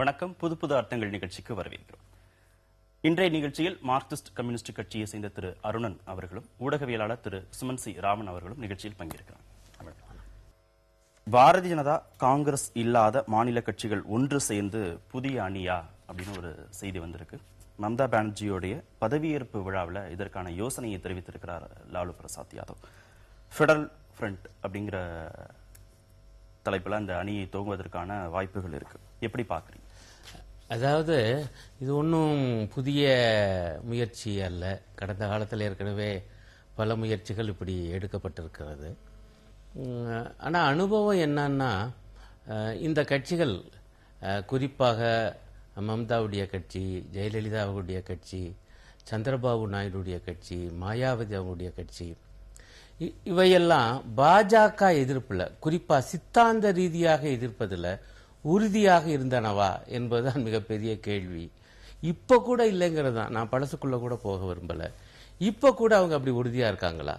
வணக்கம். புது புது அர்த்தங்கள் நிகழ்ச்சிக்கு வரவேற்கிறோம். இன்றைய நிகழ்ச்சியில் மார்க்சிஸ்ட் கம்யூனிஸ்ட் கட்சியை சேர்ந்த திரு அருணன் அவர்களும் ஊடகவியலாளர் திரு சுமன் சி ராமன் அவர்களும் நிகழ்ச்சியில் பங்கேற்கிறார். பாரதிய ஜனதா காங்கிரஸ் இல்லாத மாநில கட்சிகள் ஒன்று சேர்ந்து புதிய அணியா அப்படின்னு ஒரு செய்தி வந்திருக்கு. மம்தா பானர்ஜியோடைய பதவியேற்பு விழாவில் இதற்கான யோசனையை தெரிவித்திருக்கிறார் லாலு பிரசாத் யாதவ். ஃபெடரல் ஃப்ரண்ட் அப்படிங்கிற தலைப்புல அந்த அணியை துவங்குவதற்கான வாய்ப்புகள் இருக்கு. எப்படி பாக்குறீங்க? அதாவது இது ஒன்றும் புதிய முயற்சி அல்ல. கடந்த காலத்தில் ஏற்கனவே பல முயற்சிகள் இப்படி எடுக்கப்பட்டிருக்கிறது. ஆனால் அனுபவம் என்னன்னா, இந்த கட்சிகள் குறிப்பாக மம்தாவுடைய கட்சி, ஜெயலலிதாவுடைய கட்சி, சந்திரபாபு நாயுடுடைய கட்சி, மாயாவதி அவங்களுடைய கட்சி, இவையெல்லாம் பாஜக எதிர்ப்புல, குறிப்பா சித்தாந்த ரீதியாக எதிர்ப்பதில் உறுதியாக இருந்தனவா என்பதுதான் மிகப்பெரிய கேள்வி. இப்ப கூட இல்லைங்கிறது தான். நான் பழசுக்குள்ள கூட போக விரும்பல. இப்ப கூட அவங்க அப்படி உறுதியா இருக்காங்களா?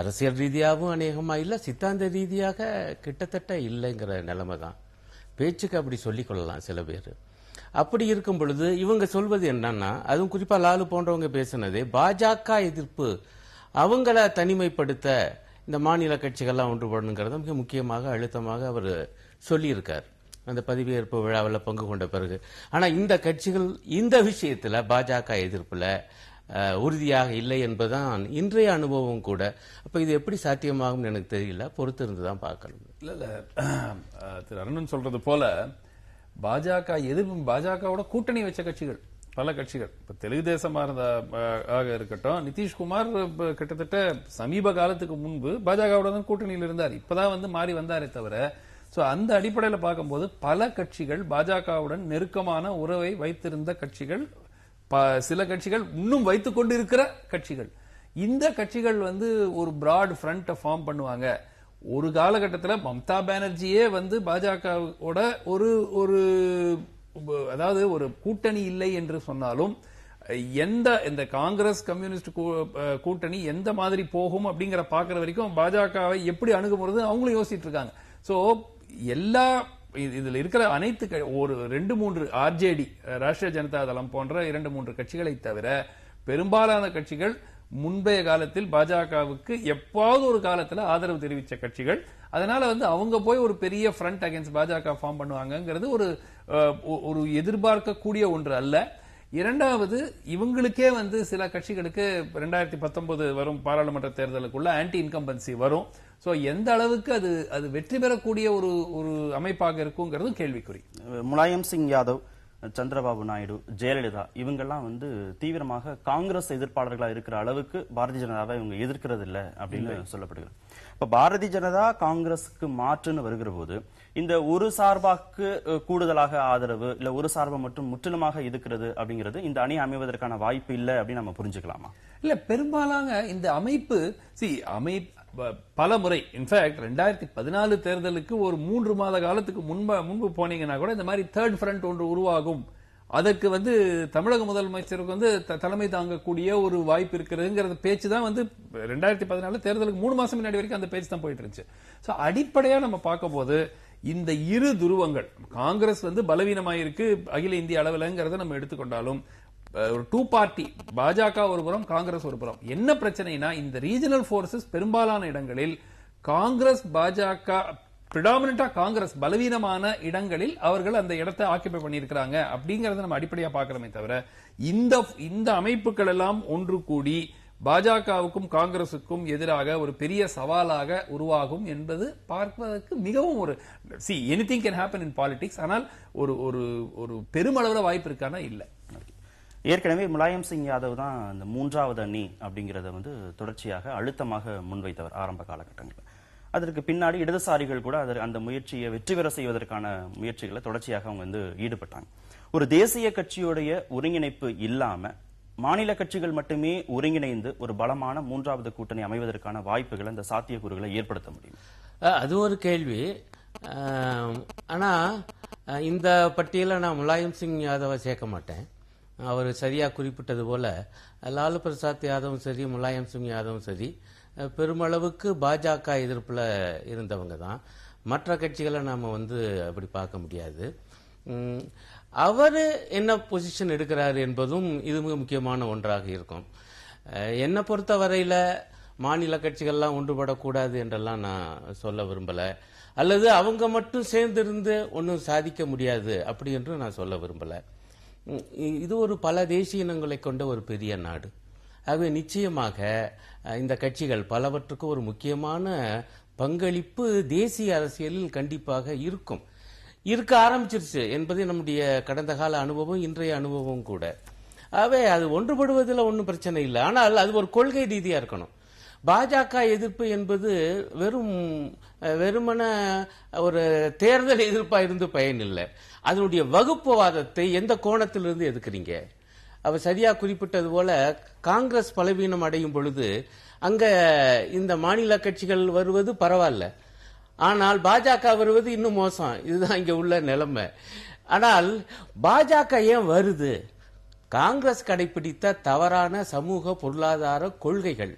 அரசியல் ரீதியாகவும் அநேகமா இல்ல, சித்தாந்த ரீதியாக கிட்டத்தட்ட இல்லைங்கிற நிலைமை தான். பேச்சுக்கு அப்படி சொல்லிக் கொள்ளலாம் சில பேர். அப்படி இருக்கும் பொழுது இவங்க சொல்வது என்னன்னா, அதுவும் குறிப்பா லாலு போன்றவங்க பேசினது பாஜக எதிர்ப்பு, அவங்கள தனிமைப்படுத்த இந்த மாநில கட்சிகள்லாம் ஒன்றுபடணுங்கிறத மிக முக்கியமாக அழுத்தமாக அவர் சொல்லியிருக்கார் அந்த பதவியேற்பு விழாவில் பங்கு கொண்ட பிறகு. ஆனா இந்த கட்சிகள் இந்த விஷயத்துல பாஜக எதிர்ப்புல உறுதியாக இல்லை என்பதுதான் இன்றைய அனுபவம் கூட. அப்ப இது எப்படி சாத்தியமாகும் எனக்கு தெரியல, பொறுத்து இருந்துதான் பார்க்கணும். இல்ல திரு அருணன் சொல்றது போல பாஜக எதிர்ப்பு, பாஜகவோட கூட்டணி வச்ச கட்சிகள் பல கட்சிகள், இப்ப தெலுங்கு தேசமா ஆக இருக்கட்டும், நிதிஷ்குமார் கிட்டத்தட்ட சமீப காலத்துக்கு முன்பு பாஜகவோட தான் கூட்டணியில் இருந்தார். இப்பதான் மாறி வந்தாரே தவிர, அந்த அடிப்படையில் பார்க்கும்போது பல கட்சிகள் பாஜகவுடன் நெருக்கமான உறவை வைத்திருந்த கட்சிகள், சில கட்சிகள் இன்னும் வைத்துக் கொண்டு இருக்கிற கட்சிகள். இந்த கட்சிகள் ஒரு பிராட் ஃப்ரண்ட் ஃபார்ம் பண்ணுவாங்க. ஒரு காலகட்டத்தில் மம்தா பானர்ஜியே பாஜகவோட ஒரு அதாவது ஒரு கூட்டணி இல்லை என்று சொன்னாலும், இந்த காங்கிரஸ் கம்யூனிஸ்ட் கூட்டணி எந்த மாதிரி போகும் அப்படிங்கிற பாக்குற வரைக்கும் பாஜகவை எப்படி அணுகும்போது அவங்களும் யோசிச்சுட்டு இருக்காங்க. சோ எல்லா இதுல இருக்கிற அனைத்து ஒரு 2-3 ஆர்ஜேடி, ராஷ்டிரிய ஜனதா தளம் போன்ற 2-3 கட்சிகளை தவிர பெரும்பாலான கட்சிகள் முந்தைய காலத்தில் பாஜகவுக்கு எப்பாவது ஒரு காலத்துல ஆதரவு தெரிவித்த கட்சிகள். அதனால அவங்க போய் ஒரு பெரிய ஃப்ரண்ட் அகைன்ஸ்ட் பாஜக ஃபார்ம் பண்ணுவாங்கிறது ஒரு எதிர்பார்க்கக்கூடிய ஒன்று அல்ல. இரண்டாவது, இவங்களுக்கே சில கட்சிகளுக்கு 2019 வரும் பாராளுமன்ற தேர்தலுக்குள்ள ஆன்டி இன்கம்பன்சி வரும். சோ எந்த அளவுக்கு அது வெற்றி பெறக்கூடிய ஒரு அமைப்பாக இருக்குங்கிறது கேள்விக்குறி. முலாயம் சிங் யாதவ், சந்திரபாபு நாயுடு, ஜெயலலிதா இவங்கெல்லாம் தீவிரமாக காங்கிரஸ் எதிர்ப்பாளர்களா இருக்கிற அளவுக்கு பாரதிய ஜனதாவை இவங்க எதிர்க்கிறது இல்ல அப்படின்னு சொல்லப்படுகிறது. இப்ப பாரதிய ஜனதா காங்கிரஸுக்கு மாற்றுன்னு வருகிற போது இந்த ஒரு சார்பாக்கு கூடுதலாக ஆதரவு இல்ல ஒரு சார்பை மட்டும் முற்றிலுமாக எதிர்க்கிறது அப்படிங்கிறது இந்த அணி அமைவதற்கான வாய்ப்பு இல்லை அப்படின்னு நம்ம புரிஞ்சுக்கலாமா? இல்ல, பெரும்பாலான இந்த அமைப்பு பல முறை, இன்ஃபேக்ட் 2014 தேர்தலுக்கு ஒரு 3 மாத காலத்துக்கு முன்பு போனீங்கன்னா கூட இந்த மாதிரி தேர்ட் ஃப்ரண்ட் ஒன்று உருவாகும், அதற்கு தமிழக முதலமைச்சருக்கு தலைமை தாங்கக்கூடிய ஒரு வாய்ப்பு இருக்கிறதுங்கிற பேச்சு தான் 2014 தேர்தலுக்கு 3 மாசம் முன்னாடி வரைக்கும் அந்த பேச்சு தான் போயிட்டு இருந்துச்சு. சோ அடிப்படையா நம்ம பார்க்கும் போது இந்த இரு துருவங்கள், காங்கிரஸ் பலவீனமாயிருக்கு அகில இந்திய அளவில்ங்கிறத நம்ம எடுத்துக்கொண்டாலும், ஒரு 2 பார்ட்டி, பாஜக ஒரு புறம், காங்கிரஸ் ஒரு புறம். என்ன பிரச்சனைனா, இந்த ரீஜனல் போர்சஸ் பெரும்பாலான இடங்களில் காங்கிரஸ் பாஜக பிரிடாமினண்டா காங்கிரஸ் பலவீனமான இடங்களில் அவர்கள் அந்த இடத்தை ஆக்கிபை பண்ணியிருக்கிறாங்க அப்படிங்கறத நம்ம அடிப்படையா பார்க்கிறோமே தவிர, இந்த அமைப்புகள் எல்லாம் ஒன்று கூடி பாஜகவுக்கும் காங்கிரசுக்கும் எதிராக ஒரு பெரிய சவாலாக உருவாகும் என்பது பார்ப்பதற்கு மிகவும் ஒரு anything can happen in politics. ஆனால் ஒரு பெருமளவுல வாய்ப்பு இருக்கானா இல்ல. ஏற்கனவே முலாயம் சிங் யாதவ் தான் இந்த 3வது அணி அப்படிங்கறத தொடர்ச்சியாக அழுத்தமாக முன்வைத்தவர் ஆரம்ப காலகட்டங்களில். அதற்கு பின்னாடி இடதுசாரிகள் கூட அந்த முயற்சியை வெற்றி பெற செய்வதற்கான முயற்சிகளை தொடர்ச்சியாக அவங்க ஈடுபட்டாங்க. ஒரு தேசிய கட்சியுடைய ஒருங்கிணைப்பு இல்லாம மாநில கட்சிகள் மட்டுமே ஒருங்கிணைந்து ஒரு பலமான 3வது கூட்டணி அமைவதற்கான வாய்ப்புகளை, அந்த சாத்தியக்கூறுகளை ஏற்படுத்த முடியும். அது ஒரு கேள்வி. ஆனா இந்த பட்டியல நான் முலாயம் சிங் யாதவை சேர்க்க மாட்டேன். அவர் சரியா குறிப்பிட்டது போல லாலு பிரசாத் யாதவும் சரி, முலாயம் சிங் யாதவும் சரி, பெருமளவுக்கு பாஜக எதிர்ப்புல இருந்தவங்க தான். மற்ற கட்சிகளை நாம அப்படி பார்க்க முடியாது. அவர் என்ன பொசிஷன் எடுக்கிறார் என்பதும் இது மிக முக்கியமான ஒன்றாக இருக்கும். என்னை பொறுத்த வரையில மாநில கட்சிகள்லாம் ஒன்றுபடக்கூடாது என்றெல்லாம் நான் சொல்ல விரும்பல, அல்லது அவங்க மட்டும் சேர்ந்திருந்து ஒன்றும் சாதிக்க முடியாது அப்படி என்று நான் சொல்ல விரும்பல. இது ஒரு பல தேசிய இனங்களை கொண்ட ஒரு பெரிய நாடு. ஆகவே நிச்சயமாக இந்த கட்சிகள் பலவற்றுக்கு ஒரு முக்கியமான பங்களிப்பு தேசிய அரசியலில் கண்டிப்பாக இருக்க ஆரம்பிச்சிருச்சு என்பது நம்முடைய கடந்த கால அனுபவம், இன்றைய அனுபவம் கூட. ஆகவே அது ஒன்றுபடுவதில் ஒன்றும் பிரச்சனை இல்லை. ஆனால் அது ஒரு கொள்கை ரீதியா இருக்கணும். பாஜக எதிர்ப்பு என்பது வெறுமன ஒரு தேர்தல் எதிர்ப்பா இருந்து பயன் இல்லை. அதனுடைய வகுப்புவாதத்தை எந்த கோணத்திலிருந்து எதுக்குறீங்க? அவர் சரியா குறிப்பிட்டது போல காங்கிரஸ் பலவீனம் அடையும் பொழுது அங்க இந்த மாநில கட்சிகள் வருவது பரவாயில்ல, ஆனால் பாஜக வருவது இன்னும் மோசம். இதுதான் இங்க உள்ள நிலைமை. ஆனால் பாஜக ஏன் வருது? காங்கிரஸ் கடைபிடித்த தவறான சமூக பொருளாதார கொள்கைகள்,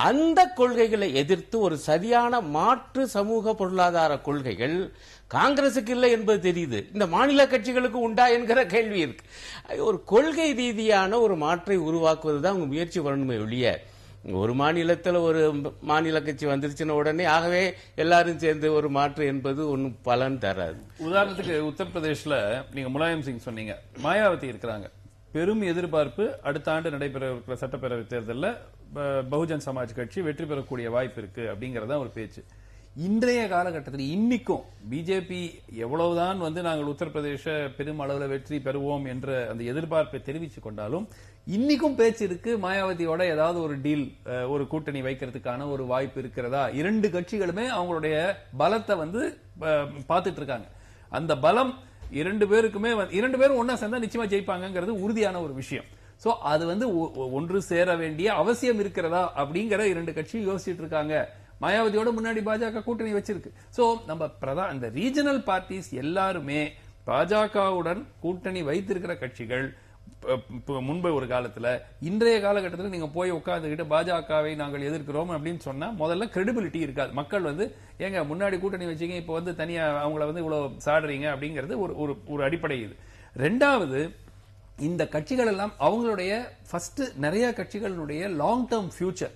அந்த கொள்கைகளை எதிர்த்து ஒரு சரியான மாற்று சமூக பொருளாதார கொள்கைகள் காங்கிரசுக்கு இல்லை என்பது தெரியுது. இந்த மாநில கட்சிகளுக்கு உண்டா என்கிற கேள்வி இருக்கு. ஒரு கொள்கை ரீதியான ஒரு மாற்றை உருவாக்குவதுதான் அவங்க முயற்சி வரணுமே ஒழிய, ஒரு மாநிலத்தில் ஒரு மாநில கட்சி வந்துருச்சுன்னு உடனே ஆகவே எல்லாரும் சேர்ந்து ஒரு மாற்று என்பது ஒன்னும் பலன் தராது. உதாரணத்துக்கு உத்தரப்பிரதேஷ்ல நீங்க முலாயம் சிங் சொன்னீங்க, மாயாவதி இருக்கிறாங்க. பெரும் எதிர்பார்ப்பு அடுத்த ஆண்டு நடைபெற இருக்கிற சட்டப்பேரவை தேர்தலில் பகுஜன் சமாஜ் கட்சி வெற்றி பெறக்கூடிய வாய்ப்பு இருக்கு அப்படிங்கறத ஒரு பேச்சு. இன்றைய காலகட்டத்தில் இன்னைக்கும் பிஜேபி எவ்வளவுதான் நாங்கள் உத்தரப்பிரதேச பெரும் அளவில் வெற்றி பெறுவோம் என்ற அந்த எதிர்பார்ப்பை தெரிவித்துக் கொண்டாலும் இன்னைக்கும் பேச்சு இருக்கு, மாயாவதியோட ஏதாவது ஒரு டீல், ஒரு கூட்டணி வைக்கிறதுக்கான ஒரு வாய்ப்பு இருக்கிறதா? இரண்டு கட்சிகளுமே அவங்களுடைய பலத்தை பார்த்துட்டு இருக்காங்க. அந்த பலம் இரண்டு பேரும் ஒன்னா சேர்ந்தா நிச்சயமா ஜெயிப்பாங்கிறது உறுதியான ஒரு விஷயம். சோ அது ஒன்று சேர வேண்டிய அவசியம் இருக்கிறதா அப்படிங்கிற இரண்டு கட்சி யோசிச்சுட்டு இருக்காங்க. மாயாவதியோட முன்னாடி பாஜக கூட்டணி வச்சிருக்கு. சோ நம்ம இந்த ரீஜனல் பார்ட்டிஸ் எல்லாருமே பாஜகவுடன் கூட்டணி வைத்திருக்கிற கட்சிகள் முன்பு ஒரு காலத்துல, இன்றைய காலகட்டத்தில் நீங்க போய் உட்கார்ந்துகிட்டு பாஜகவை நாங்கள் எதிர்க்கிறோம் அப்படின்னு சொன்னா முதல்ல கிரெடிபிலிட்டி இருக்காது. மக்கள் ஏங்க முன்னாடி கூட்டணி வச்சீங்க, இப்ப தனியா அவங்கள இவ்வளவு சாடுறீங்க அப்படிங்கிறது ஒரு அடிப்படை. இது ரெண்டாவது, இந்த கட்சிகள் எல்லாம் அவங்களுடைய ஃபர்ஸ்ட் நிறைய கட்சிகளுடைய லாங் டேர்ம் ஃபியூச்சர்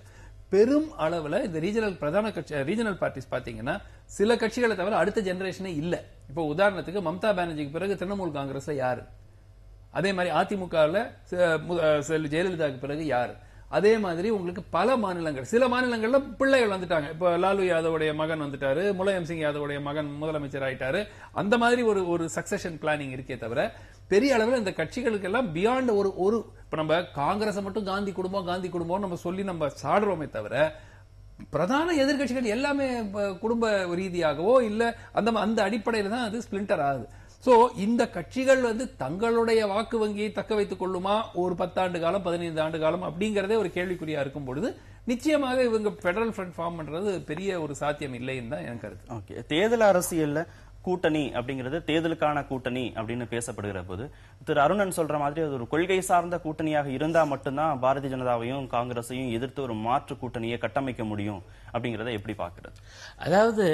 பெரும் அளவுல இந்த ரீஜனல் பார்ட்டிஸ் பாத்தீங்கன்னா சில கட்சிகளை தவிர அடுத்த ஜெனரேஷனே இல்ல. இப்போ உதாரணத்துக்கு மம்தா பானர்ஜிக்கு பிறகு திரிணாமுல் காங்கிரஸ் யாரு? அதே மாதிரி அதிமுகவில் ஜெயலலிதாவுக்கு பிறகு யாரு? அதே மாதிரி உங்களுக்கு பல மாநிலங்கள், சில மாநிலங்கள்ல பிள்ளைகள் வந்துட்டாங்க. இப்ப லாலு யாதவுடைய மகன் வந்துட்டாரு, முலாயம் சிங் யாதவுடைய மகன் முதலமைச்சர் ஆயிட்டாரு. அந்த மாதிரி ஒரு சக்சஷன் பிளானிங் இருக்கே தவிர பெரிய அளவில் இந்த கட்சிகளுக்கு எல்லாம் பியாண்ட் ஒரு இப்ப நம்ம காங்கிரஸ் மட்டும் காந்தி குடும்பம் நம்ம சொல்லி நம்ம சாடுறோமே தவிர பிரதான எதிர்கட்சிகள் எல்லாமே குடும்ப ரீதியாகவோ இல்ல அந்த அடிப்படையில தான் அது ஸ்பிளிண்டர் ஆகுது. சோ இந்த கட்சிகள் தங்களுடைய வாக்கு வங்கியை தக்க வைத்துக் கொள்ளுமா ஒரு 10 ஆண்டு காலம் 15 ஆண்டு காலம் அப்படிங்கறதே ஒரு கேள்விக்குறியா இருக்கும் பொழுது நிச்சயமாக இவங்க பெடரல் ஃப்ரண்ட் ஃபார்ம் பண்றது பெரிய ஒரு சாத்தியம் இல்லைன்னு தான் எனக்கு கருத்து. ஓகே, தேர்தல் அரசியல்ல கூட்டணி அப்படிங்கிறது தேர்தலுக்கான கூட்டணி அப்படின்னு பேசப்படுகிற போது திரு அருணன் சொல்ற மாதிரி அது ஒரு கொள்கை சார்ந்த கூட்டணியாக இருந்தா மட்டும்தான் பாரதிய ஜனதாவையும் காங்கிரஸையும் எதிர்த்து ஒரு மாற்று கூட்டணியை கட்டமைக்க முடியும் அப்படிங்கறத எப்படி பாக்குறது? அதாவது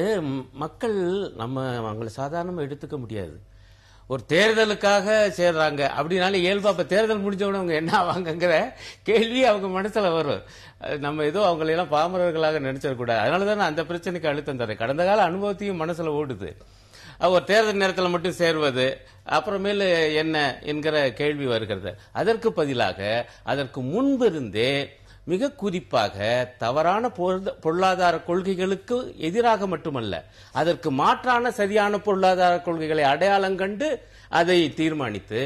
மக்கள் அவங்களை சாதாரணமா எடுத்துக்க முடியாது. ஒரு தேர்தலுக்காக சேர்றாங்க அப்படின்னால இயல்பா இப்ப தேர்தல் முடிஞ்சவன அவங்க என்ன ஆவாங்கிற கேள்வி அவங்க மனசுல வரும். நம்ம ஏதோ அவங்களெல்லாம் பாமரர்களாக நினைச்சிடக்கூடாது. அதனாலதான் நான் அந்த பிரச்சனைக்கு அழுத்தம் தரேன். கடந்த கால அனுபவத்தையும் மனசுல ஓடுது. ஒரு தேர்தல் நேரத்தில் மட்டும் சேர்வது அப்புறமேல என்ன என்கிற கேள்வி வருகிறது. அதற்கு பதிலாக அதற்கு முன்பிருந்தே மிக குறிப்பாக தவறான பொருளாதார கொள்கைகளுக்கு எதிராக மட்டுமல்ல, அதற்கு மாற்றான சரியான பொருளாதார கொள்கைகளை அடையாளம் கண்டு அதை தீர்மானித்து,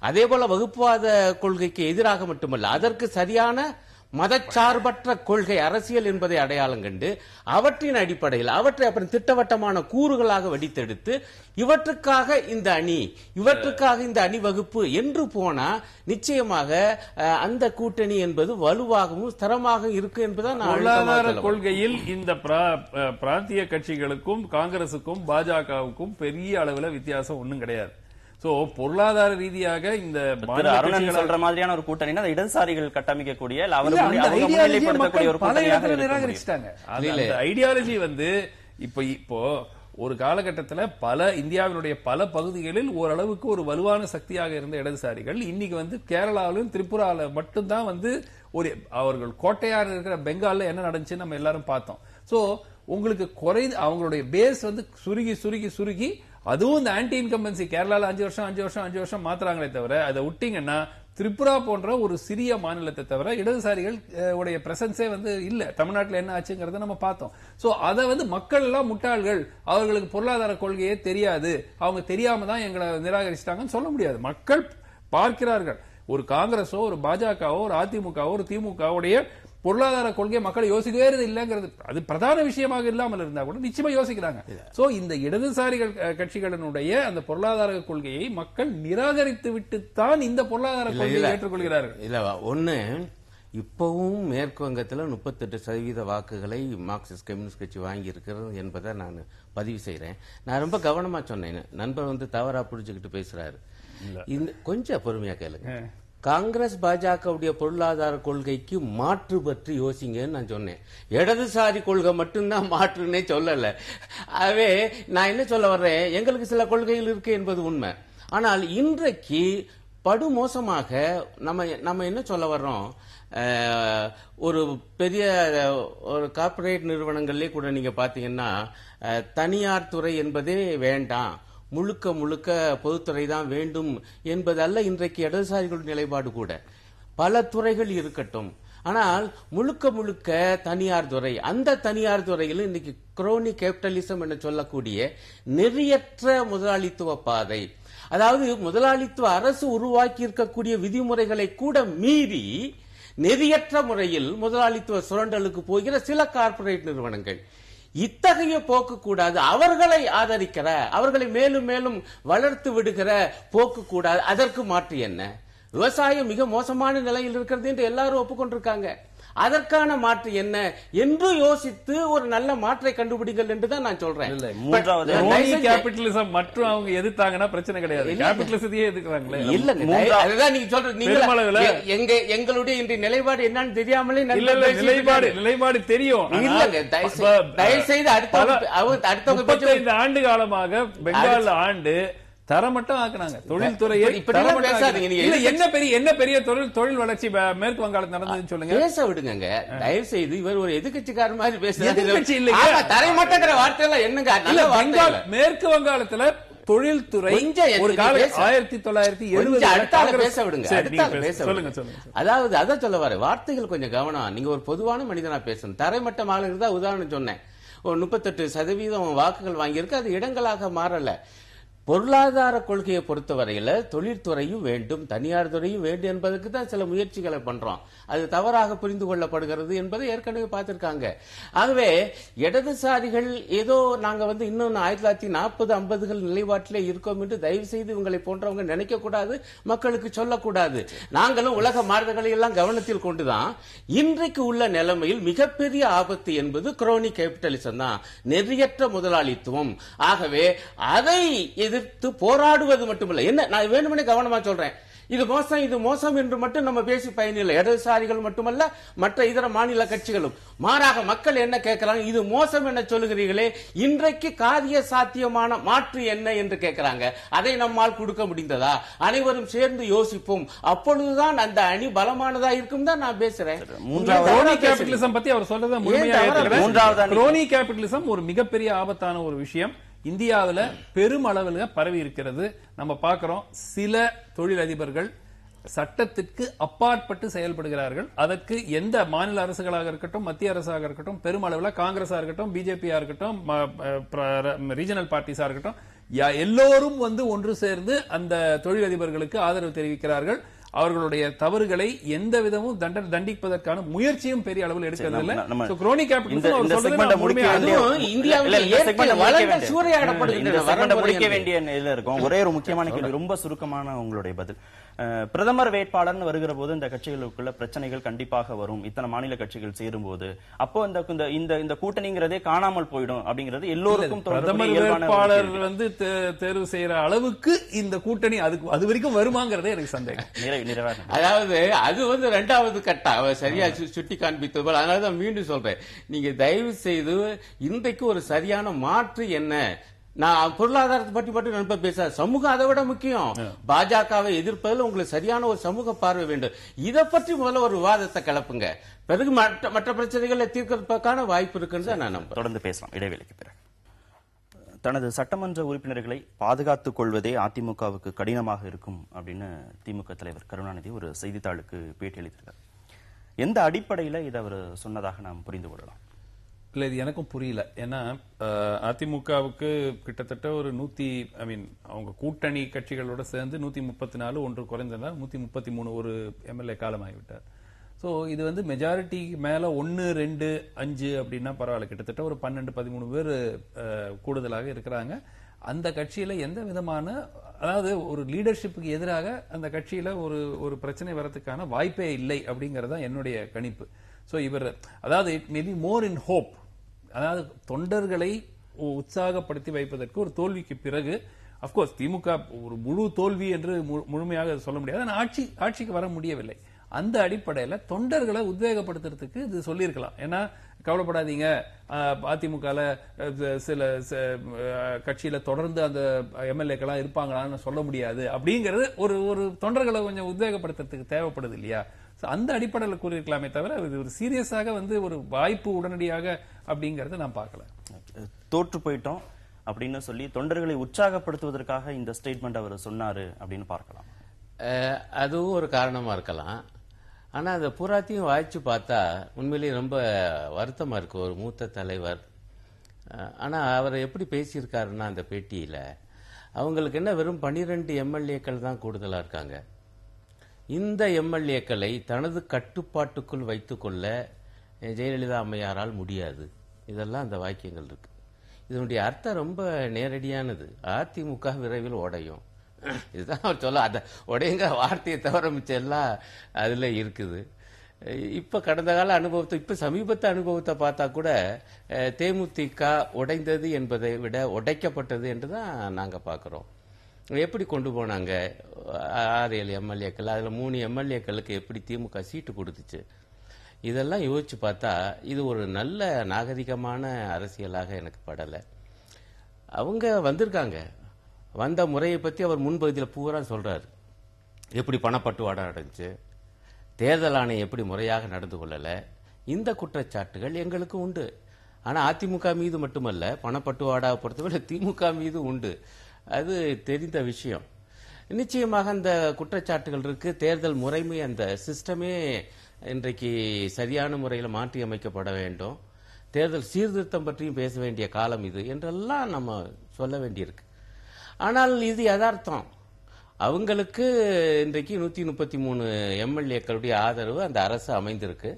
அதே போல வகுப்புவாத கொள்கைக்கு எதிராக மட்டுமல்ல, அதற்கு சரியான மதச்சார்பற்ற கொள்கை அரசியல் என்பதை அடையாளம் கண்டு அவற்றின் அடிப்படையில் அவற்றை அப்புறம் திட்டவட்டமான கூறுகளாக வடித்தெடுத்து இவற்றுக்காக இந்த அணி, இவற்றுக்காக இந்த அணிவகுப்பு என்று போனா நிச்சயமாக அந்த கூட்டணி என்பது வலுவாகவும் ஸ்திரமாக இருக்கு என்பதுதான் பொருளாதார கொள்கையில் இந்த பிராந்திய கட்சிகளுக்கும் காங்கிரசுக்கும் பாஜகவுக்கும் பெரிய அளவுல வித்தியாசம் ஒன்றும் கிடையாது. சோ பொருளாதார ரீதியாக இந்த சொல்ற மாதிரியான ஒரு கூட்டணி இடதுசாரிகள் கட்டமைக்கக்கூடிய நிராகரிச்சிட்டாங்க. ஐடியாலஜி இப்போ ஒரு காலகட்டத்தில் இந்தியாவினுடைய பல பகுதிகளில் ஓரளவுக்கு ஒரு வலுவான சக்தியாக இருந்த இடதுசாரிகள் இன்னைக்கு கேரளாவிலும் திரிபுரால மட்டும்தான் அவர்கள் கோட்டையாக இருக்கிற பெங்கால்ல என்ன நடந்துச்சு நம்ம எல்லாரும் பார்த்தோம். சோ உங்களுக்கு அவங்களுடைய பேஸ் சுருகி சுருகி சுருகி, அதுவும் இந்த ஆன்டி இன்கம்பன்சி கேரளால 5 வருஷம் மாத்துறாங்களே தவிர, அதை விட்டீங்கன்னா திரிபுரா போன்ற ஒரு சிறிய மாநிலத்தை தவிர இடதுசாரிகள் உடைய பிரசன்ஸே இல்ல. தமிழ்நாட்டில் என்ன ஆச்சுங்கிறத நம்ம பார்த்தோம். சோ அத மக்கள் எல்லாம் முட்டாள்கள், அவர்களுக்கு பொருளாதார கொள்கையே தெரியாது, அவங்க தெரியாம தான் எங்களை நிராகரிச்சிட்டாங்கன்னு சொல்ல முடியாது. மக்கள் பார்க்கிறார்கள். ஒரு காங்கிரஸோ ஒரு பாஜகவோ ஒரு அதிமுகவோ ஒரு திமுகவுடைய பொருளாதார கொள்கை மக்கள் யோசிக்கவே இல்லைங்கிறது அது பிரதான விஷயமாக இல்லாமல் இருந்தா கூட நிச்சயமா யோசிக்கிறாங்க. சோ இந்த இடதுசாரிகள் கட்சிகளினுடைய அந்த பொருளாதார கொள்கையை மக்கள் நிராகரித்து விட்டுத்தான் இந்த பொருளாதார கொள்கையை ஏற்றுக்கொள்கிறார்கள். இல்ல ஒண்ணு, இப்பவும் மேற்கு வங்கத்தில் 38% வாக்குகளை மார்க்சிஸ்ட் கம்யூனிஸ்ட் கட்சி வாங்கி இருக்கிறது என்பதை நான் பதிவு செய்யறேன். நான் ரொம்ப கவனமா சொன்னேன். நண்பர் தவறா புரிஞ்சுக்கிட்டு பேசுறாரு. கொஞ்சம் பொறுமையா கேளுங்க. காங்கிரஸ் பாஜகவுடைய பொருளாதார கொள்கைக்கு மாற்று பற்றி யோசிங்கன்னு நான் சொன்னேன். இடதுசாரி கொள்கை மட்டும்தான் மாற்றுன்னே சொல்லல. ஆகவே நான் என்ன சொல்ல வர்றேன், எங்களுக்கு சில கொள்கைகள் இருக்கு என்பது உண்மை. ஆனால் இன்றைக்கு படுமோசமாக நம்ம என்ன சொல்ல வர்றோம், ஒரு பெரிய ஒரு கார்ப்பரேட் நிறுவனங்கள்லயே கூட நீங்க பாத்தீங்கன்னா தனியார் துறை என்பதே வேண்டாம், முழுக்க முழுக்க பொதுத்துறை தான் வேண்டும் என்பதல்ல இன்றைக்கு இடதுசாரிகளுடைய நிலைப்பாடு கூட. பல துறைகள் இருக்கட்டும், ஆனால் முழுக்க முழுக்க தனியார் துறை. அந்த தனியார் துறையில் இன்னைக்கு குரோனி கேபிட்டலிசம் என்று சொல்லக்கூடிய நெறியற்ற முதலாளித்துவ பாதை, அதாவது முதலாளித்துவ அரசு உருவாக்கி இருக்கக்கூடிய விதிமுறைகளை கூட மீறி நெறியற்ற முறையில் முதலாளித்துவ சுரண்டலுக்கு போகிற சில கார்ப்பரேட் நிறுவனங்கள். இத்தகைய போக்கு கூடாது. அவர்களை ஆதரிக்கிற, அவர்களை மேலும் மேலும் வளர்த்து விடுகிற போக்கு கூடாது. அதற்கு மாற்று என்ன? விவசாயம் மிக மோசமான நிலையில் இருக்கிறது என்று எல்லாரும் ஒப்புக்கொண்டிருக்காங்க. அதற்கான மாற்று என்ன என்று யோசித்து ஒரு நல்ல மாற்றை கண்டுபிடிங்கள் என்றுதான் நான் சொல்றேன். கேபிட்டலிசம் மற்றும் அவங்க எதிர்த்தாங்கன்னா பிரச்சனை கிடையாது. கேபிட்டலிசத்தையே எதிர்க்கிறாங்களே. இல்ல, அதுதான் நீங்க சொல்றது. எங்களுடைய இன்றைய நிலைப்பாடு என்னன்னு தெரியாமலே நிலைப்பாடு தெரியும். இல்லங்க, தயவு செய்து அடுத்த ஆண்டு காலமாக பெங்கால் ஆண்டு தரமட்டம் ஆக்குனாங்க தொழில்துறையை. என்ன பெரிய தொழில் வளர்ச்சி மேற்கு வங்காளத்தில் நடந்ததுன்னு சொல்லுங்க. பேச விடுங்க. தயவு செய்து இவர் ஒரு எதிர்கட்சிக்கார மாதிரி பேசுறாரு. தரைமட்டங்கிற வார்த்தையெல்லாம் என்னங்க? மேற்கு வங்காளத்துல தொழில்துறை ஒரு காலம் 1970 பேச விடுங்க. அதாவது அதான் சொல்ல வர வார்த்தைகள் கொஞ்சம் கவனம். நீங்க ஒரு பொதுவான மனிதனா பேசணும். தரைமட்டமாக இருந்தா உதாரணம் சொன்னேன். 38% வாக்குகள் வாங்கியிருக்கு. அது இடங்களாக மாறல. பொருளாதார கொள்கையை பொறுத்தவரையில தொழில்துறையும் வேண்டும், தனியார் துறையும் வேண்டும் என்பதற்கு தான் சில முயற்சிகளை பண்றோம். அது தவறாக புரிந்து கொள்ளப்படுகிறது என்பதை ஏற்கனவே பார்த்திருக்காங்க. ஆகவே இடதுசாரிகள் ஏதோ நாங்க இன்னும் 1940-50 நிலைப்பாட்டிலே இருக்கோம் என்று தயவு செய்து உங்களை போன்றவங்க நினைக்க கூடாது, மக்களுக்கு சொல்லக்கூடாது. நாங்களும் உலக மாறுதல்களை எல்லாம் கவனத்தில் கொண்டுதான் இன்றைக்கு உள்ள நிலைமையில் மிகப்பெரிய ஆபத்து என்பது குரோனி கேபிட்டலிசம் தான், நெறியற்ற முதலாளித்துவம். ஆகவே அதை எதிர்த்து போராடுவது மட்டுமல்ல. என்ன நான் வேணுமனே கவனமா சொல்றேன், இது மோசம் என்று மட்டும் நம்ம பேசி பயனில்லை. இடதுசாரிகள் மட்டுமல்ல, மற்ற இதர மாநில கட்சிகளும். மாறாக மக்கள் என்ன கேட்கிறாங்க, இது மோசம் என சொல்லுகிறீர்களே, இன்றைக்கு காரிய சாத்தியமான மாற்று என்ன என்று கேட்கிறாங்க. அதை நம்மால் கொடுக்க முடிந்ததா? அனைவரும் சேர்ந்து யோசிப்போம், அப்பொழுதுதான் அந்த அணி பலமானதா இருக்கும் தான் நான் பேசுறேன். பத்தி அவர் சொல்றத குரோனி கேபிட்டலிசம் ஒரு மிகப்பெரிய ஆபத்தான ஒரு விஷயம் இந்தியாவில் பெருமளவில் பரவி இருக்கிறது. நம்ம பார்க்கிறோம், சில தொழிலதிபர்கள் சட்டத்திற்கு அப்பாற்பட்டு செயல்படுகிறார்கள். அதற்கு எந்த மாநில அரசுகளாக இருக்கட்டும், மத்திய அரசாக இருக்கட்டும், பெருமளவில் காங்கிரஸா இருக்கட்டும், பிஜேபியா இருக்கட்டும், ரீஜனல் பார்ட்டிஸா இருக்கட்டும், எல்லோரும் ஒன்று சேர்ந்து அந்த தொழிலதிபர்களுக்கு ஆதரவு தெரிவிக்கிறார்கள். அவர்களுடைய தவறுகளை எந்த விதமும் தண்டிப்பதற்கான முயற்சியும் பெரிய அளவில் எடுக்கிறது இல்லை. முடிக்க வேண்டிய நிலையில இருக்கும். ஒரே ஒரு முக்கியமான கேள்வி, ரொம்ப சுருக்கமான உங்களுடைய பதில். பிரதமர் வேட்பாளர் வருகிற போது இந்த கட்சிகளுக்குள்ள பிரச்சனைகள் கண்டிப்பாக வரும். இத்தனை மாநில கட்சிகள் சேரும் போது அப்போ இந்த கூட்டணிங்கிறதே காணாமல் போயிடும் அப்படிங்கிறது எல்லோருக்கும். பிரதமர் வேட்பாளர் தேர்வு செய்யற அளவுக்கு இந்த கூட்டணி அது வரைக்கும் வருமாங்கிறதே எனக்கு சந்தேகம். நிறைவாக அதாவது அது வந்து 2வது கட்டம் அவர் சரியா சுட்டி காண்பித்தது போல. அதனாலதான் மீண்டும் சொல்றேன், நீங்க தயவு செய்து இன்றைக்கு ஒரு சரியான மாற்று என்ன, நான் பொருளாதாரத்தை பற்றி மட்டும் நம்ப பேச, சமூகம் அதை விட முக்கியம். பாஜகவை எதிர்ப்பதில் உங்களுக்கு சரியான ஒரு சமூக பார்வை வேண்டும். இதை பற்றி முதல்ல ஒரு விவாதத்தை கிளப்புங்க, பிறகு மற்ற பிரச்சனைகளை தீர்க்கிறதுக்கான வாய்ப்பு இருக்குன்னு நான் நம்புறேன். தொடர்ந்து பேசலாம் இடைவேளைக்கு பிறகு. தனது சட்டமன்ற உறுப்பினர்களை பாதுகாத்துக் கொள்வதே அதிமுகவுக்கு கடினமாக இருக்கும் அப்படின்னு திமுக தலைவர் கருணாநிதி ஒரு செய்தித்தாளுக்கு பேட்டி அளித்திருக்கார். எந்த அடிப்படையில் இதை அவர் சொன்னதாக நாம் புரிந்து கொள்ளலாம்? இல்ல, இது எனக்கும் புரியல. ஏன்னா அதிமுகவுக்கு கிட்டத்தட்ட ஒரு அவங்க கூட்டணி கட்சிகளோட சேர்ந்து 134, ஒன்று குறைந்ததால் 133 ஒரு எம்எல்ஏ காலமாகிவிட்டார். சோ இது வந்து மெஜாரிட்டி மேல 1, 2, 5 அப்படின்னா பரவாயில்ல, கிட்டத்தட்ட ஒரு 12-13 பேர் கூடுதலாக இருக்கிறாங்க. அந்த கட்சியில எந்த விதமான, அதாவது ஒரு லீடர்ஷிப்புக்கு எதிராக அந்த கட்சியில ஒரு பிரச்சனை வரதுக்கான வாய்ப்பே இல்லை அப்படிங்கறத என்னுடைய கணிப்பு. சோ இவர், அதாவது it may be more in hope, அதாவது தொண்டர்களை உற்சாகப்படுத்தி வைப்பதற்கு ஒரு தோல்விக்கு பிறகு, அப்கோர்ஸ் திமுக ஒரு முழு தோல்வி என்று முழுமையாக சொல்ல முடியாது, ஆனால் ஆட்சிக்கு வர முடியவில்லை. அந்த அடிப்படையில் தொண்டர்களை உத்வேகப்படுத்துறதுக்கு இது சொல்லியிருக்கலாம். ஏன்னா கவலைப்படாதீங்க, அதிமுக சில கட்சியில தொடர்ந்து அந்த எம்எல்ஏக்கெல்லாம் இருப்பாங்களான்னு சொல்ல முடியாது அப்படிங்கிறது ஒரு தொண்டர்களை கொஞ்சம் உத்வேகப்படுத்துறதுக்கு தேவைப்படுது இல்லையா? அந்த அடிப்படையில் கூறியிருக்கலாமே தவிர இது ஒரு சீரியஸாக வந்து ஒரு வாய்ப்பு உடனடியாக அப்படிங்கறத நான் பார்க்கல. தோற்று போயிட்டோம் அப்படின்னு சொல்லி தொண்டர்களை உற்சாகப்படுத்துவதற்காக இந்த ஸ்டேட்மெண்ட் அவர் சொன்னாரு அப்படின்னு பார்க்கலாம். அதுவும் ஒரு காரணமா இருக்கலாம். ஆனா அதை பூராத்தையும் வாய்ச்சி பார்த்தா உண்மையிலேயே ரொம்ப வருத்தமா இருக்கு. ஒரு மூத்த தலைவர், ஆனா அவர் எப்படி பேசியிருக்காருன்னா அந்த பேட்டியில, அவங்களுக்கு என்ன வெறும் 12 எம்எல்ஏக்கள் தான் கூடுதலா இருக்காங்க. இந்த எம்எல்ஏக்களை தனது கட்டுப்பாட்டுக்குள் வைத்துக் கொள்ள ஜெயலலிதா அம்மையாரால் முடியாது. இதெல்லாம் அந்த வாக்கியங்கள் இருக்கு. இதனுடைய அர்த்தம் ரொம்ப நேரடியானது. அதிமுக விரைவில் உடையும், இதுதான் அவர் சொல்ல. அந்த உடையங்கிற வார்த்தையை தவிர மிச்சம் எல்லாம் அதுல இருக்குது. இப்ப கடந்த கால அனுபவத்தை, இப்ப சமீபத்த அனுபவத்தை பார்த்தா கூட தேமுதிக உடைந்தது என்பதை விட உடைக்கப்பட்டது என்றுதான் நாங்க பாக்குறோம். எப்படி கொண்டு போனாங்க 6-7 எம்எல்ஏக்கள், அதுல 3 எம்எல்ஏக்களுக்கு எப்படி திமுக சீட்டு கொடுத்துச்சு, இதெல்லாம் யோசிச்சு பார்த்தா இது ஒரு நல்ல நாகரிகமான அரசியலாக எனக்கு படலை. அவங்க வந்திருக்காங்க, வந்த முறையை பத்தி அவர் முன்பகுதியில் பூரா சொல்றாரு. எப்படி பணப்பட்டுவாடா நடந்துச்சு, தேர்தல் ஆணையம் எப்படி முறையாக நடந்து கொள்ளல, இந்த குற்றச்சாட்டுகள் எங்களுக்கு உண்டு. ஆனா அதிமுக மீது மட்டுமல்ல, பணப்பட்டுவாடாவை பொறுத்தவரை திமுக மீது உண்டு, அது தெரிந்த விஷயம். நிச்சயமாக அந்த குற்றச்சாட்டுகள் இருக்கு. தேர்தல் முறைமை, அந்த சிஸ்டமே இன்றைக்கு சரியான முறையில் மாற்றி அமைக்கப்பட வேண்டும். தேர்தல் சீர்திருத்தம் பற்றியும் பேச வேண்டிய காலம் இது என்றெல்லாம் நம்ம சொல்ல வேண்டியிருக்கு. ஆனால் இது யதார்த்தம். அவங்களுக்கு இன்றைக்கு 133 எம்எல்ஏக்களுடைய ஆதரவு அந்த அரசு அமைந்திருக்கு.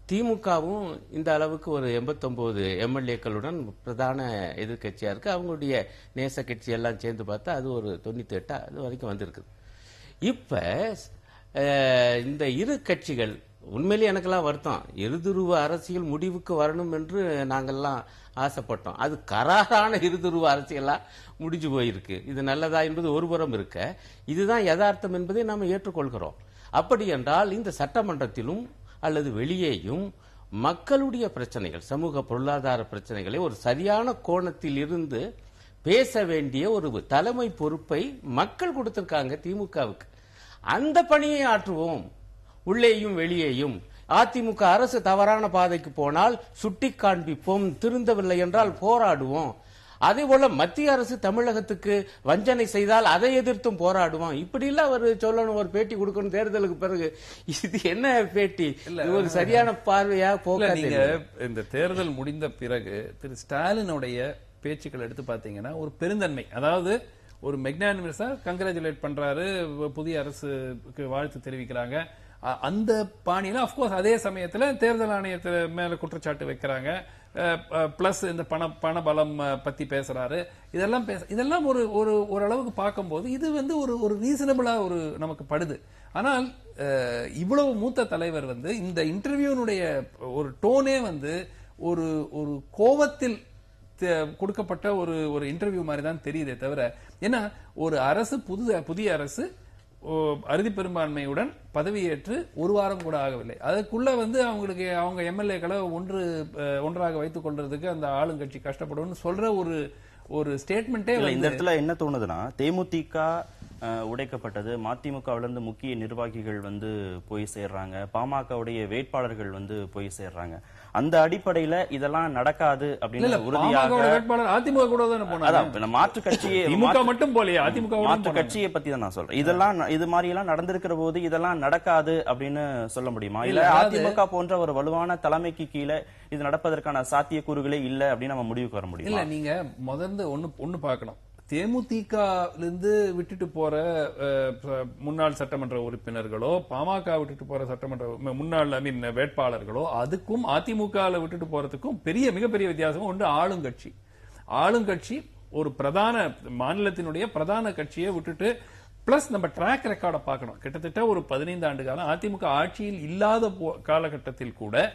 திமுகவும் இந்த அளவுக்கு ஒரு 89 எம்எல்ஏக்களுடன் பிரதான எதிர்கட்சியா இருக்கு. அவங்களுடைய நேச கட்சி எல்லாம் சேர்ந்து பார்த்தா அது ஒரு 98 அது வரைக்கும் வந்திருக்குது. இப்ப இந்த இரு கட்சிகள், உண்மையிலேயே எனக்கெல்லாம் வருத்தம், இருதுருவ அரசியல் முடிவுக்கு வரணும் என்று நாங்கெல்லாம் ஆசைப்பட்டோம். அது கராரான இருதுருவ அரசியலா முடிஞ்சு போயிருக்கு. இது நல்லதா என்பது ஒரு புறம் இருக்க, இதுதான் யதார்த்தம் என்பதை நாம் ஏற்றுக்கொள்கிறோம். அப்படி என்றால் இந்த சட்டமன்றத்திலும் அல்லது வெளியேயும் மக்களுடைய பிரச்சனைகள், சமூக பொருளாதார பிரச்சனைகளை ஒரு சரியான கோணத்தில் இருந்து பேச வேண்டிய ஒரு தலைமை பொறுப்பை மக்கள் கொடுத்திருக்காங்க திமுகவுக்கு. அந்த பணியை ஆற்றுவோம், உள்ளேயும் வெளியேயும். அதிமுக அரசு தவறான பாதைக்கு போனால் சுட்டி காண்பிப்போம், திருந்தவில்லை என்றால் போராடுவோம். அதே போல மத்திய அரசு தமிழகத்துக்கு வஞ்சனை செய்தால் அதை எதிர்த்தும் போராடுவோம். இப்படி இல்ல அவர் சொல்லணும், ஒரு பேட்டி கொடுக்கணும் தேர்தலுக்கு பிறகு. இது என்ன பேட்டி? ஒரு சரியான பார்வையா போக. நீங்க இந்த தேர்தல் முடிந்த பிறகு திரு ஸ்டாலினுடைய பேச்சுக்கள் எடுத்து பாத்தீங்கன்னா ஒரு பெருந்தன்மை, அதாவது ஒரு மெக்னானிமஸா கங்க்ராச்சுலேட் பண்றாரு, புதிய அரசுக்கு வாழ்த்து தெரிவிக்கிறாங்க. அந்த பாணியில அப்கோர்ஸ் அதே சமயத்துல தேர்தல் ஆணையத்துல மேல குற்றச்சாட்டு வைக்கிறாங்க. பிளஸ் இந்த பணபலம் பத்தி பேசுறாரு. இதெல்லாம் ஓரளவுக்கு பார்க்கும்போது இது வந்து ஒரு ரீசனபிளா ஒரு நமக்கு படுது. ஆனால் இவ்வளவு மூத்த தலைவர் வந்து இந்த இன்டர்வியூனுடைய ஒரு டோனே வந்து ஒரு கோபத்தில் கொடுக்கப்பட்ட ஒரு இன்டர்வியூ மாதிரி தான் தெரியுதே தவிர, ஏன்னா ஒரு அரசு புதிய அரசு அறுதி பெரும்பான்மையுடன் பதவியேற்று ஒரு வாரம் கூட ஆகவில்லை. அதுக்குள்ள அவங்களுக்கு அவங்க எம்எல்ஏக்களை ஒன்றாக வைத்துக் கொள்றதுக்கு அந்த ஆளுங்கட்சி கஷ்டப்படும் சொல்ற ஒரு ஸ்டேட்மெண்டே இந்த இடத்துல என்ன தோணுதுன்னா, தேமுதிக உடைக்கப்பட்டது, மதிமுகவிலிருந்து முக்கிய நிர்வாகிகள் போய் சேர்றாங்க, பாமகவுடைய வேட்பாளர்கள் போய் சேர்றாங்க. அந்த அடிப்படையில இதெல்லாம் நடக்காது அப்படின்னு உறுதியாக வேட்பாளர் அதிமுக கூட தானே போனாங்க. மாற்று கட்சியை மட்டும் போலையே, அதிமுக மாற்று கட்சியை பத்தி தான் நான் சொல்றேன். இதெல்லாம் இது மாதிரி எல்லாம் நடந்திருக்கிற போது இதெல்லாம் நடக்காது அப்படின்னு சொல்ல முடியுமா? இல்ல அதிமுக போன்ற ஒரு வலுவான தலைமைக்கு கீழே இது நடப்பதற்கான சாத்தியக்கூறுகளே இல்ல அப்படின்னு நம்ம முடிவுக்கு வர முடியும்? இல்ல, நீங்க முதல்ல ஒண்ணு பார்க்கணும். தேமுதிக விட்டுட்டு போற முன்னாள் சட்டமன்ற உறுப்பினர்களோ, பாமக விட்டுட்டு போற சட்டமன்ற முன்னாள் வேட்பாளர்களோ, அதுக்கும் அதிமுக விட்டுட்டு போறதுக்கும் மிகப்பெரிய வித்தியாசம் ஒன்று. ஆளுங்கட்சி ஒரு பிரதான மாநிலத்தினுடைய பிரதான கட்சியை விட்டுட்டு, பிளஸ் நம்ம ட்ராக் ரெக்கார்டை பார்க்கணும். கிட்டத்தட்ட ஒரு 15 ஆண்டு காலம் அதிமுக ஆட்சியில் இல்லாத காலகட்டத்தில் கூட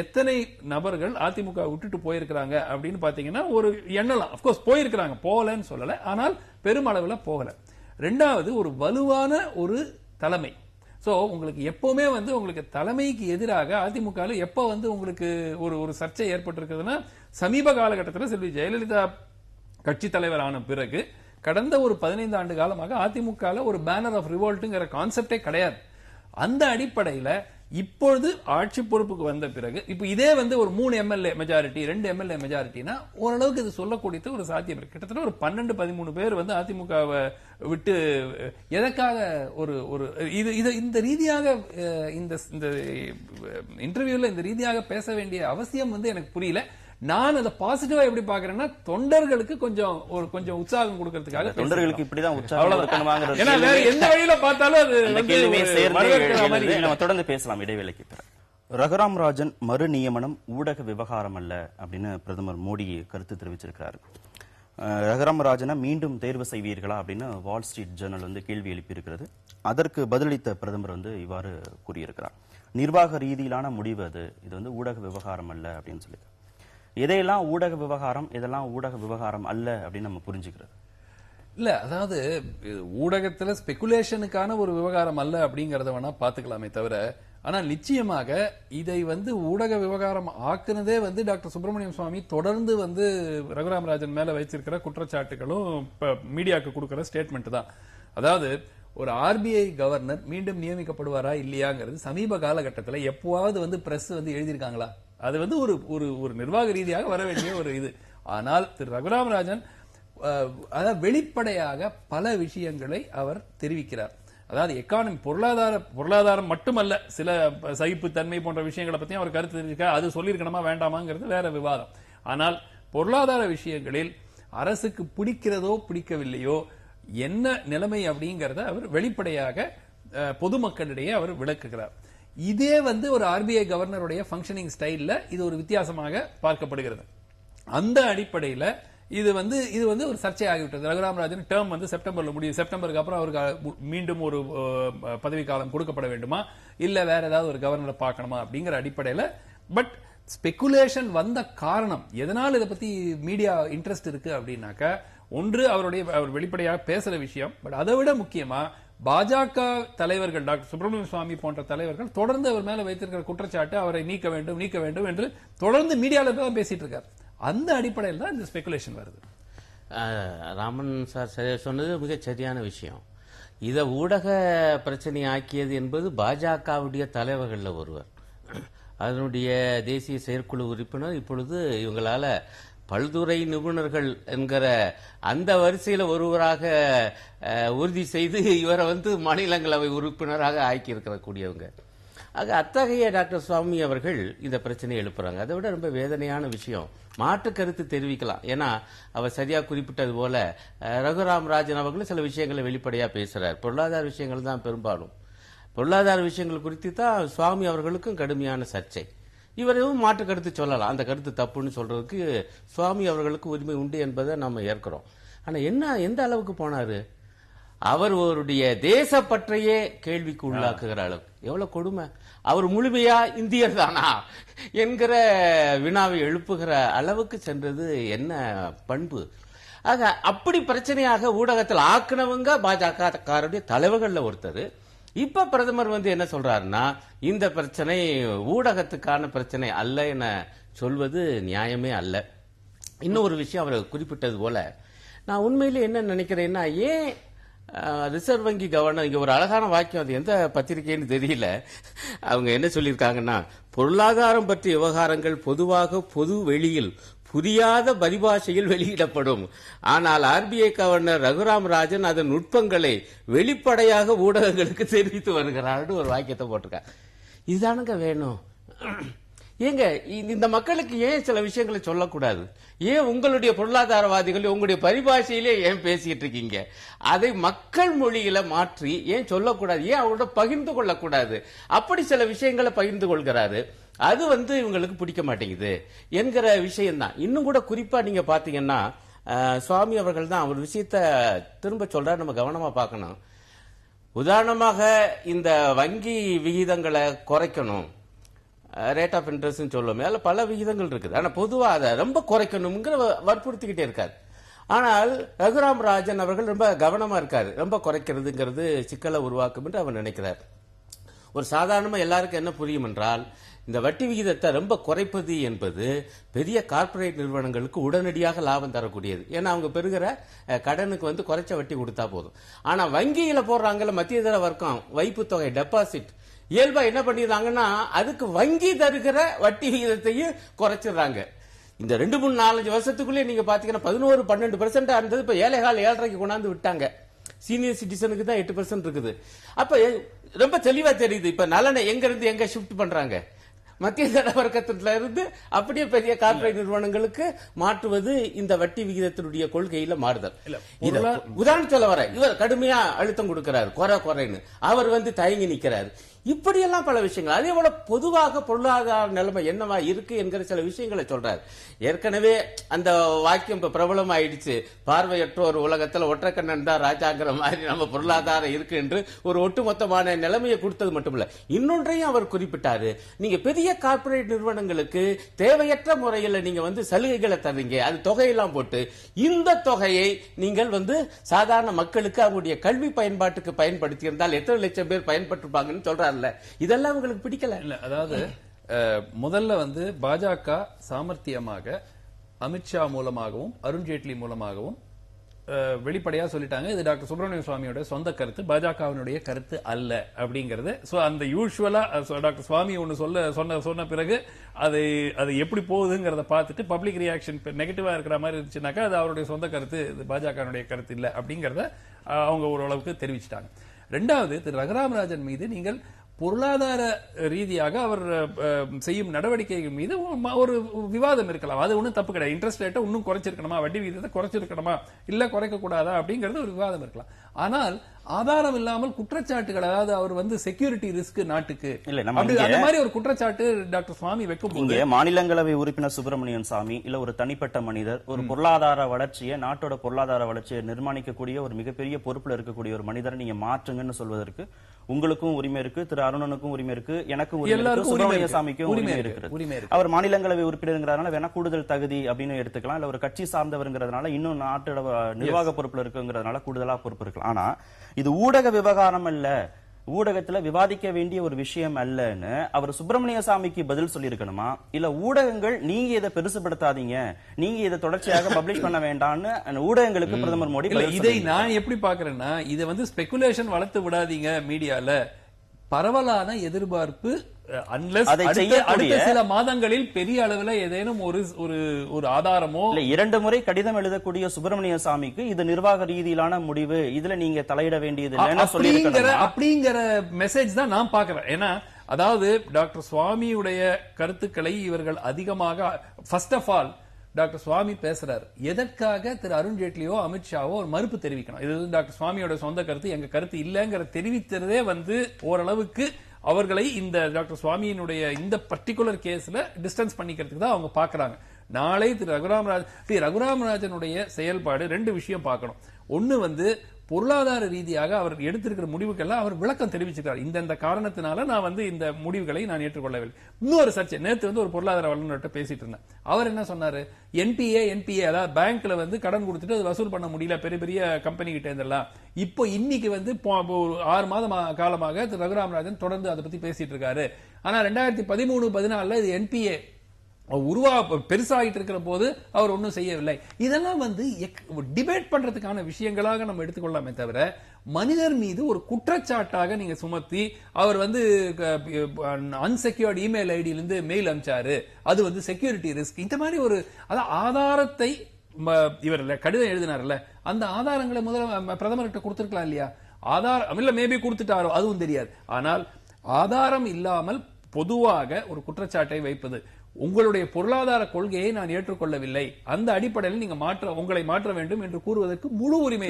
எத்தனை நபர்கள் அதிமுக விட்டுட்டு போயிருக்கிறாங்க அப்படின்னு பாத்தீங்கன்னா ஒரு எண்ணலாம். அப்கோர்ஸ் போயிருக்கிறாங்க, போகலன்னு சொல்லல, ஆனால் பெருமளவுல போகல. ரெண்டாவது, ஒரு வலுவான ஒரு தலைமை. சோ உங்களுக்கு எப்பவுமே உங்களுக்கு தலைமைக்கு எதிராக அதிமுக எப்ப உங்களுக்கு ஒரு சர்ச்சை ஏற்பட்டிருக்குதுன்னா, சமீப காலகட்டத்தில் செல்வி ஜெயலலிதா கட்சி தலைவர் ஆன பிறகு கடந்த ஒரு 15 ஆண்டு காலமாக அதிமுக ஒரு பேனர் ஆஃப் ரிவோல்ட்ங்கிற கான்செப்டே கிடையாது. அந்த அடிப்படையில இப்பொழுது ஆட்சி பொறுப்புக்கு வந்த பிறகு இப்ப இதே ஒரு 3 எம்எல்ஏ மெஜாரிட்டி, 2 எம்எல்ஏ மெஜாரிட்டினா ஓரளவுக்கு இது சொல்லக்கூடிய ஒரு சாத்தியம் இருக்கு. கிட்டத்தட்ட ஒரு 12-13 பேர் அதிமுகவை விட்டு எதற்காக இந்த ரீதியாக இந்த இன்டர்வியூல இந்த ரீதியாக பேச வேண்டிய அவசியம் எனக்கு புரியல. நான் அதை பாசிட்டிவா எப்படி பாக்குறேன்னா, தொண்டர்களுக்கு கொஞ்சம் உற்சாகம் கொடுக்கறதுக்காக. தொண்டர்களுக்கு இப்படிதான் உற்சாகம் இருக்கணுமாங்கிறது, எந்த வழியில பார்த்தாலும் நம்ம தொடர்ந்து பேசலாம் இடைவேளைக்கு பிறகு. ரகுராம் ராஜன் மறு நியமனம் ஊடக விவகாரம் அல்ல அப்படின்னு பிரதமர் மோடி கருத்து தெரிவிச்சிருக்கிறார். ரகுராம் ராஜனை மீண்டும் தேர்வு செய்வீர்களா அப்படின்னு வால் ஸ்ட்ரீட் ஜர்னல் கேள்வி எழுப்பியிருக்கிறது. அதற்கு பதிலளித்த பிரதமர் இவ்வாறு கூறியிருக்கிறார். நிர்வாக ரீதியிலான முடிவு இது ஊடக விவகாரம் அல்ல அப்படின்னு சொல்லி. எதையெல்லாம் ஊடக விவகாரம், இதெல்லாம் ஊடக விவகாரம் அல்ல அப்படின்னு நம்ம புரிஞ்சுக்கிறது இல்ல. அதாவது ஊடகத்துல ஸ்பெகுலேஷனுக்கான ஒரு விவகாரம் அல்ல அப்படிங்கறத வேணா பாத்துக்கலாமே தவிர, ஆனா நிச்சயமாக இதை ஊடக விவகாரம் ஆக்குனதே டாக்டர் சுப்பிரமணியம் சுவாமி தொடர்ந்து ரகுராம் ராஜன் மேல வைத்திருக்கிற குற்றச்சாட்டுகளும் மீடியாவுக்கு கொடுக்கிற ஸ்டேட்மெண்ட் தான். அதாவது ஒரு ஆர்பிஐ கவர்னர் மீண்டும் நியமிக்கப்படுவாரா இல்லையாங்கிறது சமீப காலகட்டத்தில் எப்பவாவது பிரஸ் எழுதியிருக்காங்களா? அது ஒரு நிர்வாக ரீதியாக வர வேண்டிய ஒரு இது. ஆனால் திரு ரகுராம் ராஜன் வெளிப்படையாக பல விஷயங்களை அவர் தெரிவிக்கிறார். அதாவது எக்கானமி, பொருளாதாரம் மட்டுமல்ல, சில சகிப்புத்தன்மை போன்ற விஷயங்களை பத்தியும் அவர் கருத்து தெரிவிக்க, அது சொல்லியிருக்கணுமா வேண்டாமாங்கிறது வேற விவாதம். ஆனால் பொருளாதார விஷயங்களில் அரசுக்கு பிடிக்கிறதோ பிடிக்கவில்லையோ என்ன நிலைமை அப்படிங்கறத அவர் வெளிப்படையாக பொதுமக்களிடையே அவர் விளக்குகிறார். இதே ஒரு ஆர்பிஐ கவர்னருடைய ஃபங்க்ஷனிங் ஸ்டைல்ல இது ஒரு வித்தியாசமாக பார்க்கப்படுகிறது. அந்த அடிப்படையில் இது ஒரு சர்ச்சை ஆகிவிட்டது. ரகுராம் ராஜன் டேர்ம் செப்டம்பர்ல முடியும். செப்டம்பருக்கு அப்புறம் அவருக்கு மீண்டும் ஒரு பதவி காலம் கொடுக்கப்பட வேண்டுமா, இல்ல வேற ஏதாவது ஒரு கவர்னரை பார்க்கணுமா அப்படிங்கிற அடிப்படையில். பட் ஸ்பெகுலேஷன் வந்த காரணம் எதனால் இதை பத்தி மீடியா இன்ட்ரெஸ்ட் இருக்கு அப்படின்னாக்க, ஒன்று அவர் வெளிப்படையாக பேசுற விஷயம். பட் அதை விட முக்கியமா பாஜக தலைவர்கள், டாக்டர் சுப்பிரமணியம் சுவாமி போன்ற தலைவர்கள் தொடர்ந்து அவர் மேல வைத்திருக்கிற குற்றச்சாட்டு அவரை நீக்க வேண்டும் என்று தொடர்ந்து மீடியால தான் பேசிட்டு இருக்காரு. அந்த அடிப்படையில் தான் இந்த ஸ்பெகுலேஷன் வருது. ராமன் சார் சொன்னது மிக சரியான விஷயம். இதை ஊடக பிரச்சனை ஆக்கியது என்பது பாஜகவுடைய தலைவர்கள் ஒருவர், அதனுடைய தேசிய செயற்குழு உறுப்பினர், இப்பொழுது இவங்களால பல்துறை நிபுணர்கள் என்கிற அந்த வரிசையில் ஒருவராக உறுதி செய்து இவரை மாநிலங்களவை உறுப்பினராக ஆக்கியிருக்கக்கூடியவங்க. ஆக அத்தகைய டாக்டர் சுவாமி அவர்கள் இந்த பிரச்சனையை எழுப்புறாங்க. அதை விட ரொம்ப வேதனையான விஷயம், மாற்று கருத்து தெரிவிக்கலாம். ஏன்னா அவர் சரியா குறிப்பிட்டது போல ரகுராம் ராஜன் அவர்களும் சில விஷயங்களை வெளிப்படையா பேசுறார். பொருளாதார விஷயங்கள் தான் பெரும்பாலும். பொருளாதார விஷயங்கள் குறித்து தான் சுவாமி அவர்களுக்கும் கடுமையான சர்ச்சை. இவரையும் மாற்று கருத்து சொல்லலாம். அந்த கருத்து தப்புன்னு சொல்றதுக்கு சுவாமி அவர்களுக்கு உரிமை உண்டு என்பதை நாம ஏற்கிறோம். ஆனா எந்த அளவுக்கு போனாரு? அவருடைய தேசப்பற்றையே கேள்விக்கு உள்ளாக்குகிற அளவுக்கு. எவ்வளவு கொடுமை! அவர் முழுமையா இந்தியர் தானா என்கிற வினாவை எழுப்புகிற அளவுக்கு சென்றது என்ன பண்பு! ஆக அப்படி பிரச்சனையாக ஊடகத்தில் ஆக்கினவங்க பாஜக காரருடைய தலைவர்கள்ல ஒருத்தர். இப்ப பிரதமர் வந்து என்ன சொல்றாருன்னா, இந்த பிரச்சனை ஊடகத்துக்கான பிரச்சனை அல்ல என சொல்வது நியாயமே அல்ல. இன்னும் ஒரு விஷயம் அவர் குறிப்பிட்டது போல, நான் உண்மையிலே என்ன நினைக்கிறேன்னா, ஏன் ரிசர்வ் வங்கி கவர்னர், இங்க ஒரு அழகான வாக்கியம், அது எந்த பத்திரிகைன்னு தெரியல, அவங்க என்ன சொல்லியிருக்காங்கன்னா, பொருளாதாரம் பற்றிய விவகாரங்கள் பொதுவாக பொது வெளியில் புரியாத பரிபாஷையில் வெளியிடப்படும். ஆனால் ஆர்பிஐ கவர்னர் ரகுராம் ராஜன் அதன் நுட்பங்களை வெளிப்படையாக ஊடகங்களுக்கு தெரிவித்து வருகிறார்னு ஒரு வாக்கியத்தை போட்டிருக்காங்க. இதுதானுங்க வேணும். ஏங்க இந்த மக்களுக்கு ஏன் சில விஷயங்களை சொல்லக்கூடாது? ஏன் உங்களுடைய பொருளாதாரவாதிகள் உங்களுடைய பரிபாஷையிலே ஏன் பேசிட்டு இருக்கீங்க? அதை மக்கள் மொழியில மாற்றி ஏன் சொல்லக்கூடாது? ஏன் அவங்களோட பகிர்ந்து கொள்ளக்கூடாது? அப்படி சில விஷயங்களை பகிர்ந்து கொள்கிறாரு. அது வந்து இவங்களுக்கு பிடிக்க மாட்டேங்குது என்கிற விஷயம் தான். இன்னும் கூட குறிப்பா நீங்க பாத்தீங்கன்னா, சுவாமி அவர்கள் தான் ஒரு விஷயத்த திரும்ப சொல்றாரு, நம்ம கவனமா பார்க்கணும். உதாரணமாக இந்த வங்கி விகிதங்களை குறைக்கணும், ரேட் ஆஃப் இன்ட்ரெஸ்ட் சொல்லுவோம், மேல பல விகிதங்கள் இருக்குது. ஆனா பொதுவா அதை ரொம்ப குறைக்கணுங்கிற வற்புறுத்திக்கிட்டே இருக்காரு. ஆனால் ரகுராம் ராஜன் அவர்கள் ரொம்ப கவனமா இருக்காரு. ரொம்ப குறைக்கிறதுங்கிறது சிக்கலை உருவாக்கும் என்று அவர் நினைக்கிறார். ஒரு சாதாரணமா எல்லாருக்கும் என்ன புரியும் என்றால், இந்த வட்டி விகிதத்தை ரொம்ப குறைப்பது என்பது பெரிய கார்ப்பரேட் நிறுவனங்களுக்கு உடனடியாக லாபம் தரக்கூடியது. ஏன்னா அவங்க பெறுகிற கடனுக்கு வந்து குறைச்ச வட்டி கொடுத்தா போதும். ஆனா வங்கியில போடுறாங்கல்ல மத்தியதர வர்க்கம் வைப்பு தொகை டெபாசிட், இயல்பா என்ன பண்ணிடுறாங்கன்னா அதுக்கு வங்கி தருகிற வட்டி விகிதத்தையும் குறைச்சிடுறாங்க. இந்த 2, 3, 4 வருஷத்துக்குள்ளே நீங்க பாத்தீங்கன்னா 11-12% இருந்தது, இப்ப 7.5 கொண்டாந்து விட்டாங்க. சீனியர் சிட்டிசனுக்கு தான் 8% இருக்குது. அப்ப ரொம்ப தெளிவா தெரியுது இப்ப நலனை எங்க இருந்து எங்க ஷிஃப்ட் பண்றாங்க. மத்திய தர வர்க்கத்துல இருந்து அப்படியே பெரிய கார்ப்பரேட் நிறுவனங்களுக்கு மாற்றுவது இந்த வட்டி விகிதத்தினுடைய கொள்கையில மாறுதல். உதாரணம் சொல்ல வர, இவர் கடுமையா அழுத்தம் கொடுக்கிறார், குறைன்னு அவர் வந்து தயங்கி நிற்கிறார். இப்படியெல்லாம் பல விஷயங்கள். அதே போல பொதுவாக பொருளாதார நிலைமை என்னவா இருக்கு என்கிற சில விஷயங்களை சொல்றாரு. ஏற்கனவே அந்த வாக்கியம் இப்ப பிரபலம் ஆயிடுச்சு, பார்வையற்றோர் உலகத்துல ஒற்றைக்கண்ணன் தான் ராஜாங்கிற மாதிரி நம்ம பொருளாதாரம் இருக்கு என்று ஒரு ஒட்டுமொத்தமான நிலைமையை கொடுத்தது மட்டுமல்ல, இன்னொன்றையும் அவர் குறிப்பிட்டாரு. நீங்க பெரிய கார்ப்பரேட் நிறுவனங்களுக்கு தேவையற்ற முறையில் நீங்க வந்து சலுகைகளை தர்றீங்க, அது தொகையெல்லாம் போட்டு இந்த தொகையை நீங்கள் வந்து சாதாரண மக்களுக்கு அவங்களுடைய கல்வி பயன்பாட்டுக்கு பயன்படுத்தி இருந்தால் எத்தனை லட்சம் பேர் பயன்பட்டிருப்பாங்கன்னு சொல்றாரு. இதெல்லாம் உங்களுக்கு பிடிக்கல இல்ல? அதாவது முதல்ல வந்து பாஜக சாமர்த்தியமாக அமித்ஷா மூலமாகவும் அருண்ஜேட்லி மூலமாகவும் வெளிப்படையா சொல்லிட்டாங்க, இது டாக்டர் சுப்பிரமணிய சுவாமியோட சொந்த கருத்து, பாஜகவினுடைய கருத்து அல்ல அப்படிங்கறது. சோ அந்த யூசுவலா டாக்டர் சுவாமி ஒன்னு சொன்ன பிறகு அது எப்படி போகுதுங்கிறத பார்த்துட்டு பப்ளிக் ரியாக்ஷன் நெகட்டிவா இருக்கிற மாதிரி இருந்துச்சுனாக்கா அது அவருடைய சொந்த கருத்து, இது பாஜகவினுடைய கருத்து இல்ல அப்படிங்கறத அவங்க ஓரளவுக்கு தெரிவிச்சிட்டாங்க. ரெண்டாவது, திரு ரகுராம் ராஜன் மீது நீங்கள் பொருளாதார ரீதியாக அவர் செய்யும் நடவடிக்கைகள் மீது ஒரு விவாதம் இருக்கலாம். அது ஒன்றும் தப்பு கிடையாது. இன்ட்ரெஸ்ட் ரேட்டை இன்னும் குறைச்சிருக்கணுமா, வட்டி விகிதத்தை குறைச்சிருக்கணுமா, இல்ல குறைக்க கூடாதா அப்படிங்கிறது ஒரு விவாதம் இருக்கலாம். ஆனால் ஆதாரம் இல்லாமல் குற்றச்சாட்டுகள், அதாவது அவர் வந்து செக்யூரிட்டி ரிஸ்க் நாட்டுக்கு அந்த மாதிரி ஒரு குற்றச்சாட்டு டாக்டர் சுவாமி வைக்கும். மாநிலங்களவை உறுப்பினர் சுப்பிரமணியன் சாமி இல்ல ஒரு தனிப்பட்ட மனிதர் ஒரு பொருளாதார வளர்ச்சியை, நாட்டோட பொருளாதார வளர்ச்சியை நிர்மாணிக்கக்கூடிய ஒரு மிகப்பெரிய பொறுப்புல இருக்கக்கூடிய ஒரு மனிதரை நீங்க மாற்றுங்கன்னு சொல்வதற்கு உங்களுக்கும் உரிமை இருக்கு, திரு அருணனுக்கும் உரிமை இருக்கு, எனக்கும் உரிமை இருக்கு, சுப்பிரமணிய சாமிக்கும் உரிமை இருக்கு. அவர் மாநிலங்களவை உறுப்பினர்ங்கிறதுனால வேணா கூடுதல் தகுதி அப்படின்னு எடுத்துக்கலாம், இல்ல ஒரு கட்சி சார்ந்தவர்ங்கிறதுனால இன்னும் நாட்டோட நிர்வாக பொறுப்புல இருக்குங்கிறதுனால கூடுதலா பொறுப்பு இருக்கலாம். ஆனா இது ஊடக விவகாரம் அல்ல, ஊடகத்துல விவாதிக்க வேண்டிய ஒரு விஷயம் அல்லன்னு அவர் சுப்பிரமணிய சாமிக்கு பதில் சொல்லி இருக்கணுமா? இல்ல ஊடகங்கள் நீங்க இதை பெருசுபடுத்தாதீங்க, நீங்க இதை தொடர்ச்சியாக பப்ளிஷ் பண்ண வேண்டாம்னு ஊடகங்களுக்கு பிரதமர் மோடி இதை நான் எப்படி பாக்குறேன்னா, இதை வந்து ஸ்பெகுலேஷன் வளர்த்து விடாதீங்க மீடியால. பரவலான எதிர்பார்ப்பு அடுத்த சில மாதங்களில் பெரிய அளவில் ஏதேனும் ஒரு ஆதாரமோ இல்ல 2 முறை கடிதம் எழுதக்கூடிய சுப்பிரமணிய சாமிக்கு இது நிர்வாக ரீதியிலான முடிவு, இதுல நீங்க தலையிட வேண்டியது அப்படிங்கிற மெசேஜ் தான் நான் பாக்குறேன். ஏன்னா அதாவது டாக்டர் சுவாமியுடைய கருத்துக்களை இவர்கள் அதிகமாக ஃபர்ஸ்ட் ஆஃப் ஆல் டாக்டர் சுவாமி பேசுறாரு, எதற்காக திரு அருண்ஜேட்லியோ அமித்ஷாவோ ஒரு மறுப்பு தெரிவிக்கணும்? இது டாக்டர் சுவாமியோட சொந்த கருத்து, எங்க கருத்து இல்லங்கிற தெரிவித்ததே வந்து ஓரளவுக்கு அவர்களை இந்த டாக்டர் சுவாமியினுடைய இந்த பர்டிகுலர் கேஸ்ல டிஸ்டன்ஸ் பண்ணிக்கிறதுக்கு தான் அவங்க பாக்குறாங்க. நாளை திரு ரகுராம் ராஜனுடைய செயல்பாடு 2 விஷயம் பார்க்கணும். ஒன்னு வந்து பொருளாதார ரீதியாக அவர் எடுத்திருக்கிற முடிவுக்கெல்லாம் அவர் விளக்கம் தெரிவிச்சிருக்கார். இந்த காரணத்தினால நான் வந்து இந்த முடிவுகளை நான் ஏற்றுக்கொள்ளவில்லை. இன்னொரு சர்ச்சை, நேற்று வந்து ஒரு பொருளாதார வல்லுநர்கிட்ட பேசிட்டு இருந்தேன். அவர் என்ன சொன்னாரு, என்பிஏ அதாவது பேங்க்ல வந்து கடன் கொடுத்துட்டு அது வசூல் பண்ண முடியல பெரிய பெரிய கம்பெனி கிட்ட இருந்தெல்லாம். இப்போ இன்னைக்கு வந்து 6 மாதம் காலமாக திரு ரகுராம் ராஜன் தொடர்ந்து அதை பத்தி பேசிட்டு இருக்காரு. ஆனா 2013-14 இது என்பிஏ பெருசாகிட்டு இருக்கிற போது அவர் ஒன்றும் செய்யவில்லை. இதெல்லாம் வந்து டிபேட் பண்றதுக்கான விஷயங்களாக நம்ம எடுத்துக்கொள்ளலாமே தவிர, மனிதர் மீது ஒரு குற்றச்சாட்டாக நீங்க சுமத்தி அவர் வந்து அன்செக்யூர்ட் இமெயில் ஐடியிலிருந்து மெயில் அனுப்பிச்சாரு, அது வந்து செக்யூரிட்டி ரிஸ்க், இந்த மாதிரி ஒரு ஆதாரத்தை இவர் கடிதம் எழுதினார்ல, அந்த ஆதாரங்களை முதல்ல பிரதமர்கிட்ட கொடுத்திருக்கலாம் இல்லையா? ஆதாரம் இல்ல, மேபி கொடுத்துட்டாரோ அதுவும் தெரியாது. ஆனால் ஆதாரம் இல்லாமல் பொதுவாக ஒரு குற்றச்சாட்டை வைப்பது, உங்களுடைய பொருளாதார கொள்கையை நான் ஏற்றுக்கொள்ளவில்லை, அந்த அடிப்படையில் நீங்க உங்களை மாற்ற வேண்டும் என்று கூறுவதற்கு முழு உரிமை,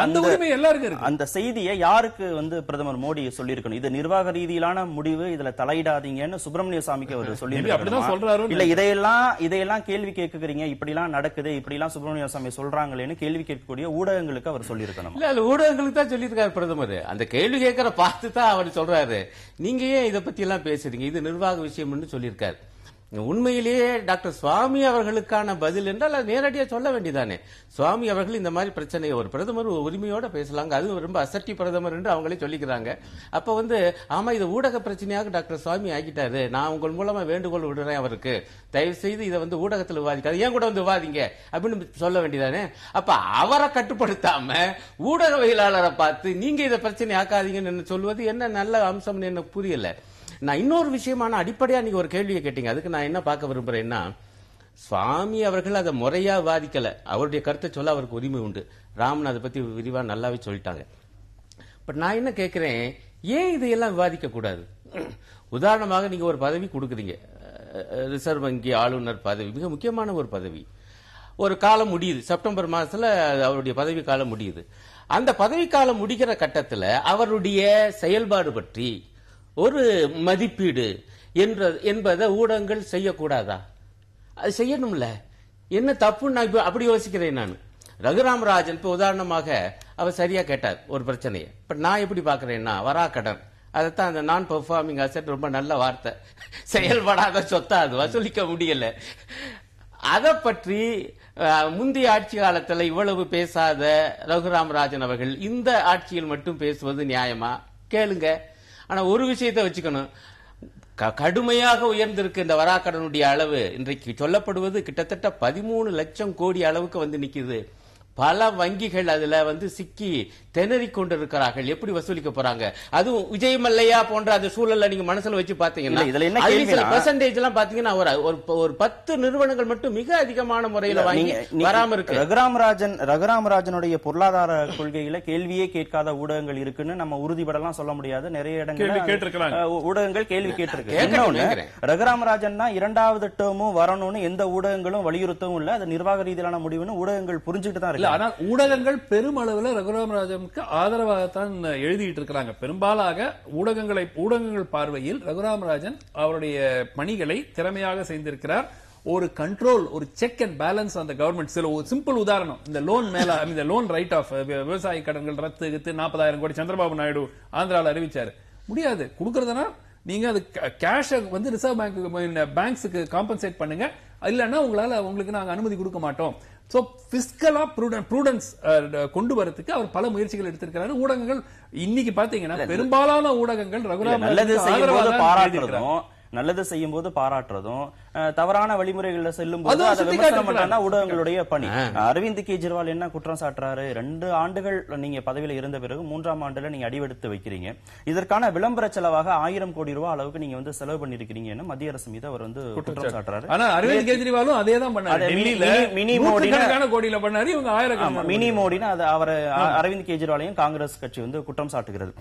அந்த உரிமை எல்லாருக்கும் இருக்கு. அந்த செய்தியை யாருக்கு வந்து பிரதமர் மோடி சொல்லியிருக்கணும்? இது நிர்வாக ரீதியிலான முடிவு, இதுல தலையிடாதீங்கன்னு சுப்பிரமணிய சாமிக்கு அவர் சொல்லி அப்படிதான் சொல்றாரு. இல்ல இதையெல்லாம் கேள்வி கேட்குறீங்க, இப்படி எல்லாம் நடக்குது, இப்படி எல்லாம் சுப்பிரமணிய சாமி சொல்றாங்களேன்னு கேள்வி கேட்கக்கூடிய ஊடகங்களுக்கு அவர் சொல்லியிருக்கணும். இல்ல ஊடகங்களுக்கு தான் சொல்லியிருக்காரு பிரதமர். அந்த கேள்வி கேட்கிற பார்த்து தான் அவர் சொல்றாரு, நீங்க ஏன் இதை பத்தி எல்லாம் பேசுறீங்க, இது நிர்வாக விஷயம்னு சொல்லியிருக்காரு. உண்மையிலேயே டாக்டர் சுவாமி அவர்களுக்கான பதில் என்றால் அது நேரடியாக சொல்ல வேண்டியதானே. சுவாமி அவர்கள் இந்த மாதிரி பிரச்சனையை ஒரு பிரதமர் உரிமையோட பேசலாங்க, அது ரொம்ப அசட்டி பிரதமர் என்று அவங்களே சொல்லிக்கிறாங்க. அப்ப வந்து ஆமா, இது ஊடக பிரச்சனையாக டாக்டர் சுவாமி ஆக்கிட்டாரு, நான் உங்கள் மூலமா வேண்டுகோள் விடுறேன் அவருக்கு, தயவு செய்து இதை வந்து ஊடகத்தில் விவாதிக்காது, ஏன் கூட வந்து விவாதிங்க அப்படின்னு சொல்ல வேண்டியதானே. அப்ப அவரை கட்டுப்படுத்தாம ஊடகவியலாளரை பார்த்து நீங்க இதை பிரச்சனை ஆக்காதீங்கன்னு சொல்வது என்ன நல்ல அம்சம்னு எனக்கு புரியல. நான் இன்னொரு விஷயமான அடிப்படையா நீங்க ஒரு கேள்வியை கேட்டீங்க, அதுக்கு நான் என்ன பார்க்க விரும்புறேன்னா, சுவாமி அவர்கள் அதை முறையா வாதிக்கல, அவருடைய கருத்தை சொல்ல அவருக்கு உரிமை உண்டு. ராமன் அதை பத்தி விரிவா நல்லாவே சொல்லிட்டாங்க. பட் நான் என்ன கேட்கிறேன், ஏன் இதையெல்லாம் விவாதிக்க கூடாது? உதாரணமாக நீங்க ஒரு பதவி கொடுக்குறீங்க, ரிசர்வ் வங்கி ஆளுநர் பதவி, மிக முக்கியமான ஒரு பதவி. ஒரு காலம் முடியுது, செப்டம்பர் மாசத்துல அவருடைய பதவி காலம் முடியுது. அந்த பதவி காலம் முடிக்கிற கட்டத்தில் அவருடைய செயல்பாடு பற்றி ஒரு மதிப்பீடு என்பதை ஊடகங்கள் செய்யக்கூடாதா? அது செய்யணும்ல. என்ன தப்பு நான் அப்படி யோசிக்கிறேன் நான். ரகுராம் ராஜன் இப்ப உதாரணமாக அவர் சரியா கேட்டார் ஒரு பிரச்சனையை. பட் நான் எப்படி பாக்குறேன்னா, வராக்கடன், அதைத்தான் அந்த நான் பெர்ஃபார்மிங் அசெட், ரொம்ப நல்ல வார்த்தை, செயல்படாத சொத்தா அது வசூலிக்க முடியல. அதை பற்றி முந்தைய ஆட்சி காலத்தில் இவ்வளவு பேசாத ரகுராம் ராஜன் அவர்கள் இந்த ஆட்சியில் மட்டும் பேசுவது நியாயமா? கேளுங்க. ஆனா ஒரு விஷயத்தை வச்சுக்கணும், கடுமையாக உயர்ந்திருக்கு இந்த வராக்கடனுடைய அளவு. இன்றைக்கு சொல்லப்படுவது கிட்டத்தட்ட 13 லட்சம் கோடி அளவுக்கு வந்து நிக்குது. பல வங்கிகள் அதுல வந்து சிக்கி திணறிக் கொண்டிருக்கிறார்கள். எப்படி வசூலிக்க போறாங்க? அதுவும் விஜய் மல்லையா போன்ற அந்த சூழல்ல நீங்க மனசுல வச்சு பாத்தீங்கன்னா, இதுல என்ன பெர்சன்டேஜ் எல்லாம் பாத்தீங்கன்னா ஒரு 10 நிறுவனங்கள் மட்டும் மிக அதிகமான முறையில் வாங்கி வராம இருக்கு. ரகுராம் ராஜனுடைய பொருளாதார கொள்கையில கேள்வியே கேட்காத ஊடகங்கள் இருக்குன்னு நம்ம உறுதிபடலாம் சொல்ல முடியாது. நிறைய இடங்கள் ஊடகங்கள் கேள்வி கேட்டிருக்கு. ரகுராம் ராஜன் தான் 2வது டேர்மும் வரணும்னு எந்த ஊடகங்களும் வலியுறுத்தவும் இல்ல. அது நிர்வாக ரீதியிலான முடிவுன்னு ஊடகங்கள் புரிஞ்சுக்கிட்டு தான் இருக்கு. ஆனால் ஊடகங்கள் பெருமளவில் ரகுராம் ராஜனுக்கு ஆதரவாகத்தான் எழுதிட்டு இருக்கிறாங்க. பெரும்பாலாக ஊடகங்கள் பார்வையில் ரகுராம் ராஜன் அவருடைய பணிகளை திறமையாக செய்திருக்கிறார். ஒரு கண்ட்ரோல், ஒரு செக் அண்ட் பேலன்ஸ் அந்த கவர்மெண்ட். சில சிம்பிள் உதாரணம், இந்த லோன் மேல, இந்த லோன் ரைட் ஆஃப், விவசாய கடன்கள் ரத்து 40,000 கோடி சந்திரபாபு நாயுடு ஆந்திராவில் அறிவிச்சாரு. முடியாது கொடுக்கறதுனா நீங்க அது கேஷ் வந்து ரிசர்வ் பேங்க்ஸுக்கு காம்பன்சேட் பண்ணுங்க, இல்லன்னா உங்களுக்கு நாங்க அனுமதி கொடுக்க மாட்டோம். சோ பிஸ்கலா ப்ரூடன்ஸ் கொண்டு வரதுக்கு அவர் பல முயற்சிகள் எடுத்திருக்கிறாரு. ஊடகங்கள் இன்னைக்கு பாத்தீங்கன்னா பெரும்பாலான ஊடகங்கள் ரகுராம் நல்லது செய்யும் போது பாராட்டுறதும், தவறான வழிமுறைகள்ல செல்லும் போது அதை விமர்சனம் பண்றா ஊடகங்களுடைய பணி. அரவிந்த் கெஜ்ரிவால் என்ன குற்றம் சாட்டுறாரு? 2 ஆண்டுகள் நீங்க பதவியில இருந்த பிறகு 3ஆம் ஆண்டுல நீங்க அடிவெடுத்து வைக்கிறீங்க. இதற்கான விளம்பர செலவாக 1000 கோடி ரூபாய் அளவுக்கு நீங்க வந்து செலவு பண்ணிருக்கீங்கன்னு மத்திய அரசு மீது அவர் வந்து குற்றம் சாட்டுறாரு. ஆனா அரவிந்த் கெஜ்ரிவாலும் அதே தான் பண்ணாரு. மினி மோடிக்கான கோடியில பண்ணாரு, இவங்க 1000 மினி மோடின்னு அது அவர் அரவிந்த் கெஜ்ரிவாலையும் காங்கிரஸ் கட்சி வந்து குற்றம் சாட்டுகிறது.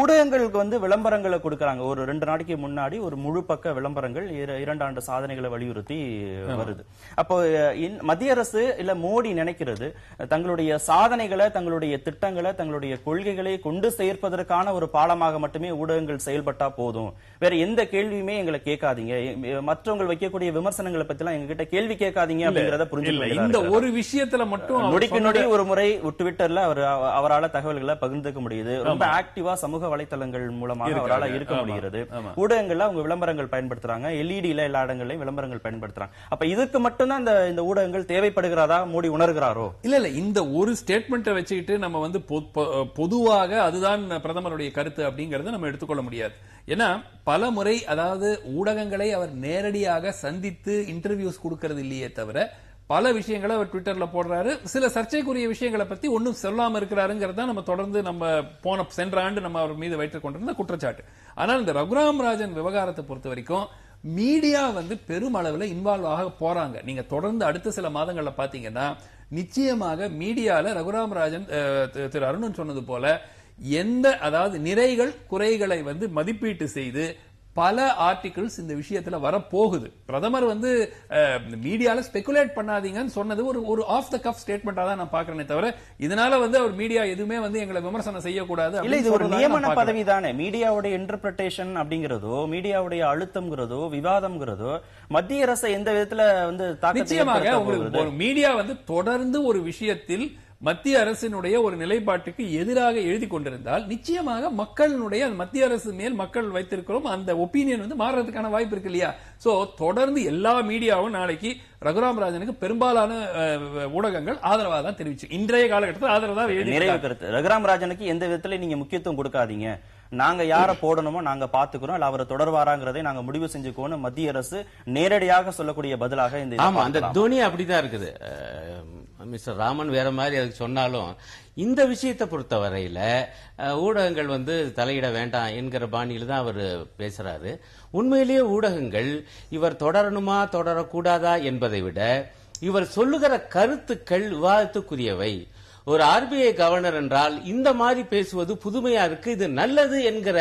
ஊடகங்களுக்கு வந்து விளம்பரங்களை கொடுக்கறாங்க. ஒரு 2 நாளைக்கு முன்னாடி ஒரு முழு பக்க விளம்பரங்கள் 2 ஆண்டு சாதனைகளை வலியுறுத்தி வருது. அப்போ மத்திய அரசு இல்ல மோடி நினைக்கிறது தங்களுடைய சாதனைகளை, தங்களுடைய திட்டங்களை, தங்களுடைய கொள்கைகளை கொண்டு சேர்ப்பதற்கான ஒரு பாலமாக மட்டுமே ஊடகங்கள் செயல்பட்டா போதும், வேற எந்த கேள்வியுமே எங்களை கேட்காதீங்க, மற்றவங்க வைக்கக்கூடிய விமர்சனங்களை பத்தி எல்லாம் எங்ககிட்ட கேள்வி கேட்காதீங்க அப்படிங்கறத புரிஞ்சுக்கல. இந்த ஒரு விஷயத்துல மட்டும் நொடிக்கு நொடி ஒரு முறை ட்விட்டர்ல அவரால் தகவல்களை பகிர்ந்துக்க முடியுது. ரொம்ப ஆக்டிவா சமூக வலைத்தளங்கள் மூலமாக அவரால் இருக்க முடிகிறது. ஊடகங்கள்ல அவங்க விளம்பரங்கள் பயன்படுத்துறாங்க, எல்இடில எல்லா இடங்களையும் விளம்பரங்கள் பயன்படுத்துறாங்க. அப்ப இதுக்கு மட்டும்தான் இந்த ஊடகங்கள் தேவைப்படுகிறதா மோடி உணர்கிறாரோ? இல்ல இந்த ஒரு ஸ்டேட்மெண்ட்டை வச்சுக்கிட்டு நம்ம வந்து பொதுவாக அதுதான் பிரதமருடைய கருத்து அப்படிங்கறத நம்ம எடுத்துக்கொள்ள முடியாது. ஏன்னா பல முறை அதாவது ஊடகங்களை அவர் நேரடியாக சந்தித்து இன்டர்வியூஸ் கொடுக்கறது இல்லையே தவிர பல விஷயங்களை அவர் ட்விட்டர்ல போடுறாரு. சில சர்ச்சைக்குரிய விஷயங்களை பத்தி ஒன்னும் சொல்லாம இருக்கிறாருங்கிறத நம்ம தொடர்ந்து நம்ம சென்ற ஆண்டு நம்ம அவர் மீது வைத்துக் கொண்டிருந்த குற்றச்சாட்டு. ஆனால் இந்த ரகுராம் ராஜன் விவகாரத்தை பொறுத்த வரைக்கும் மீடியா வந்து பெருமளவுல இன்வால்வ் ஆக போறாங்க. நீங்க தொடர்ந்து அடுத்த சில மாதங்கள்ல பாத்தீங்கன்னா நிச்சயமாக மீடியால ரகுராம் ராஜன் திரு அருணன் சொன்னது போல அதாவது நிறைகள் குறைகளை வந்து மதிப்பீட்டு செய்து பல ஆர்டிகிள்ஸ் இந்த விஷயத்துல வரப்போகுது. பிரதமர் வந்து மீடியால ஸ்பெகுலேட் பண்ணாதீங்கன்னு சொன்னது ஒரு ஆஃப் த கஃப் ஸ்டேட்மெண்டா தான் நான் பாக்குறேனே தவிர இதனால வந்து அவர் மீடியா எதுவுமே வந்து எங்களை விமர்சனம் செய்யக்கூடாது. இல்ல, இது ஒரு நியமன பதவி தானே. மீடியாவுடைய இன்டர்பிரேஷன் அப்படிங்கிறதோ, மீடியாவுடைய அழுத்தம்ங்கிறதோ, விவாதம்ங்கிறதோ மத்திய அரசை எந்த விதத்துல வந்து நிச்சயமாக உங்களுக்கு ஒரு மீடியா வந்து தொடர்ந்து ஒரு விஷயத்தில் மத்திய அரசினுடைய ஒரு நிலைப்பாட்டுக்கு எதிராக எழுதி கொண்டிருந்தால் நிச்சயமாக மக்களுடைய மத்திய அரசு மேல் மக்கள் வைத்திருக்கிறோம் அந்த ஒப்பீனியன் வந்து மாறுறதுக்கான வாய்ப்பு இருக்கு இல்லையா? சோ தொடர்ந்து எல்லா மீடியாவும் நாளைக்கு ரகுராம் ராஜனுக்கு பெரும்பாலான ஊடகங்கள் ஆதரவாக தான் தெரிவிச்சு இன்றைய காலகட்டத்தில் ஆதரவா நிறைவு கருத்து. ரகுராம் ராஜனுக்கு எந்த விதத்துல நீங்க முக்கியத்துவம் கொடுக்காதீங்க, நாங்க யார போடணுமோ நாங்க பாத்துக்கிறோம், இல்ல அவரை தொடர்வாராங்கிறதை நாங்க முடிவு செஞ்சுக்கோன்னு மத்திய அரசு நேரடியாக சொல்லக்கூடிய பதிலாக அந்த துணி அப்படிதான் இருக்குது. மிஸ்டர் ராமன் வேற மாதிரி அதுக்கு சொன்னாலும் இந்த விஷயத்தை பொறுத்த வரையில ஊடகங்கள் வந்து தலையிட வேண்டாம் என்கிற பாணியில தான் அவர் பேசுறாரு. உண்மையிலேயே ஊடகங்கள் இவர் தொடரணுமா தொடரக்கூடாதா என்பதை விட இவர் சொல்லுகிற கருத்துக்கள் விவாதத்துக்குரியவை. ஒரு ஆர்பிஐ கவர்னர் என்றால் இந்த மாதிரி பேசுவது புதுமையா இருக்கு, இது நல்லது என்கிற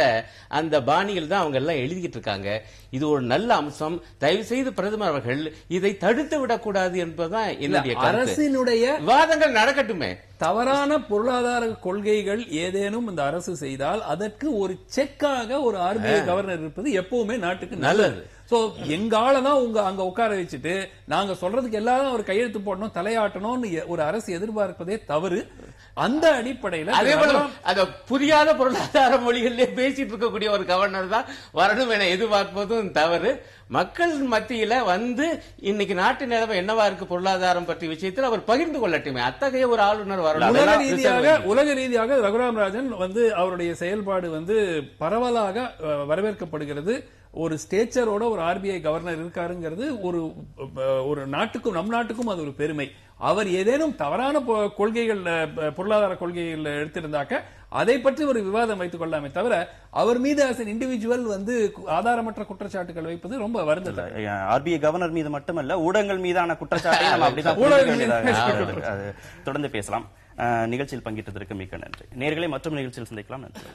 அந்த பாணியில் தான் அவங்க எல்லாம் எழுதிக்கிட்டு இருக்காங்க. இது ஒரு நல்ல அம்சம். தயவு செய்து பிரதமர் அவர்கள் இதை தடுத்து விடக்கூடாது என்பதுதான் என்னுடைய அரசினுடைய விவாதங்கள் நடக்கட்டுமே. தவறான பொருளாதார கொள்கைகள் ஏதேனும் இந்த அரசு செய்தால் அதற்கு ஒரு செக்காக ஒரு ஆர்பிஐ கவர்னர் இருப்பது எப்பவுமே நாட்டுக்கு நல்லது. சோ எங்காலதான் அங்க உட்கார வச்சுட்டு நாங்க சொல்றதுக்கு எல்லாரும் ஒரு கையெழுத்து போடணும் தலையாட்டணும்னு ஒரு அரசு எதிர்பார்ப்பதே தவறு. அந்த அடிப்படையில் அதே போல அந்த புரியாத பொருளாதார மொழிகளிலே பேசிட்டு இருக்கக்கூடிய ஒரு கவர்னர் தான் வரணும் என எதிர்பார்ப்பதும் தவறு. மக்கள் மத்தியில வந்து இன்னைக்கு நாட்டு நிலைமை என்னவா இருக்கு பொருளாதாரம் பற்றிய விஷயத்தில் அவர் பகிர்ந்து கொள்ளட்டுமே. அத்தகைய ஒரு ஆளுநர் வரணும். உலக ரீதியாக ரகுராம் ராஜன் வந்து அவருடைய செயல்பாடு வந்து பரவலாக வரவேற்கப்படுகிறது. ஒரு ஸ்டேச்சரோட ஒரு ஆர்பிஐ கவர்னர் இருக்காருங்கிறது ஒரு நாட்டுக்கும் நம் நாட்டுக்கும் அது ஒரு பெருமை. அவர் ஏதேனும் தவறான கொள்கைகள் பொருளாதார கொள்கைகள் எடுத்திருந்தாக்க அதை பற்றி ஒரு விவாதம் வைத்துக் கொள்ளாமே தவிர அவர் மீது as an இண்டிவிஜுவல் வந்து ஆதாரமற்ற குற்றச்சாட்டுகள் வைப்பது ரொம்ப வருந்தது. ஆர்பிஐ கவர்னர் மீது மட்டுமல்ல ஊடகங்கள் மீதான குற்றச்சாட்டை தொடர்ந்து பேசலாம். நிகழ்ச்சியில் பங்கேற்றதற்கு மிக்க நன்றி. நேயர்களை மற்றும் நிகழ்ச்சியில் சந்திக்கலாம். நன்றி.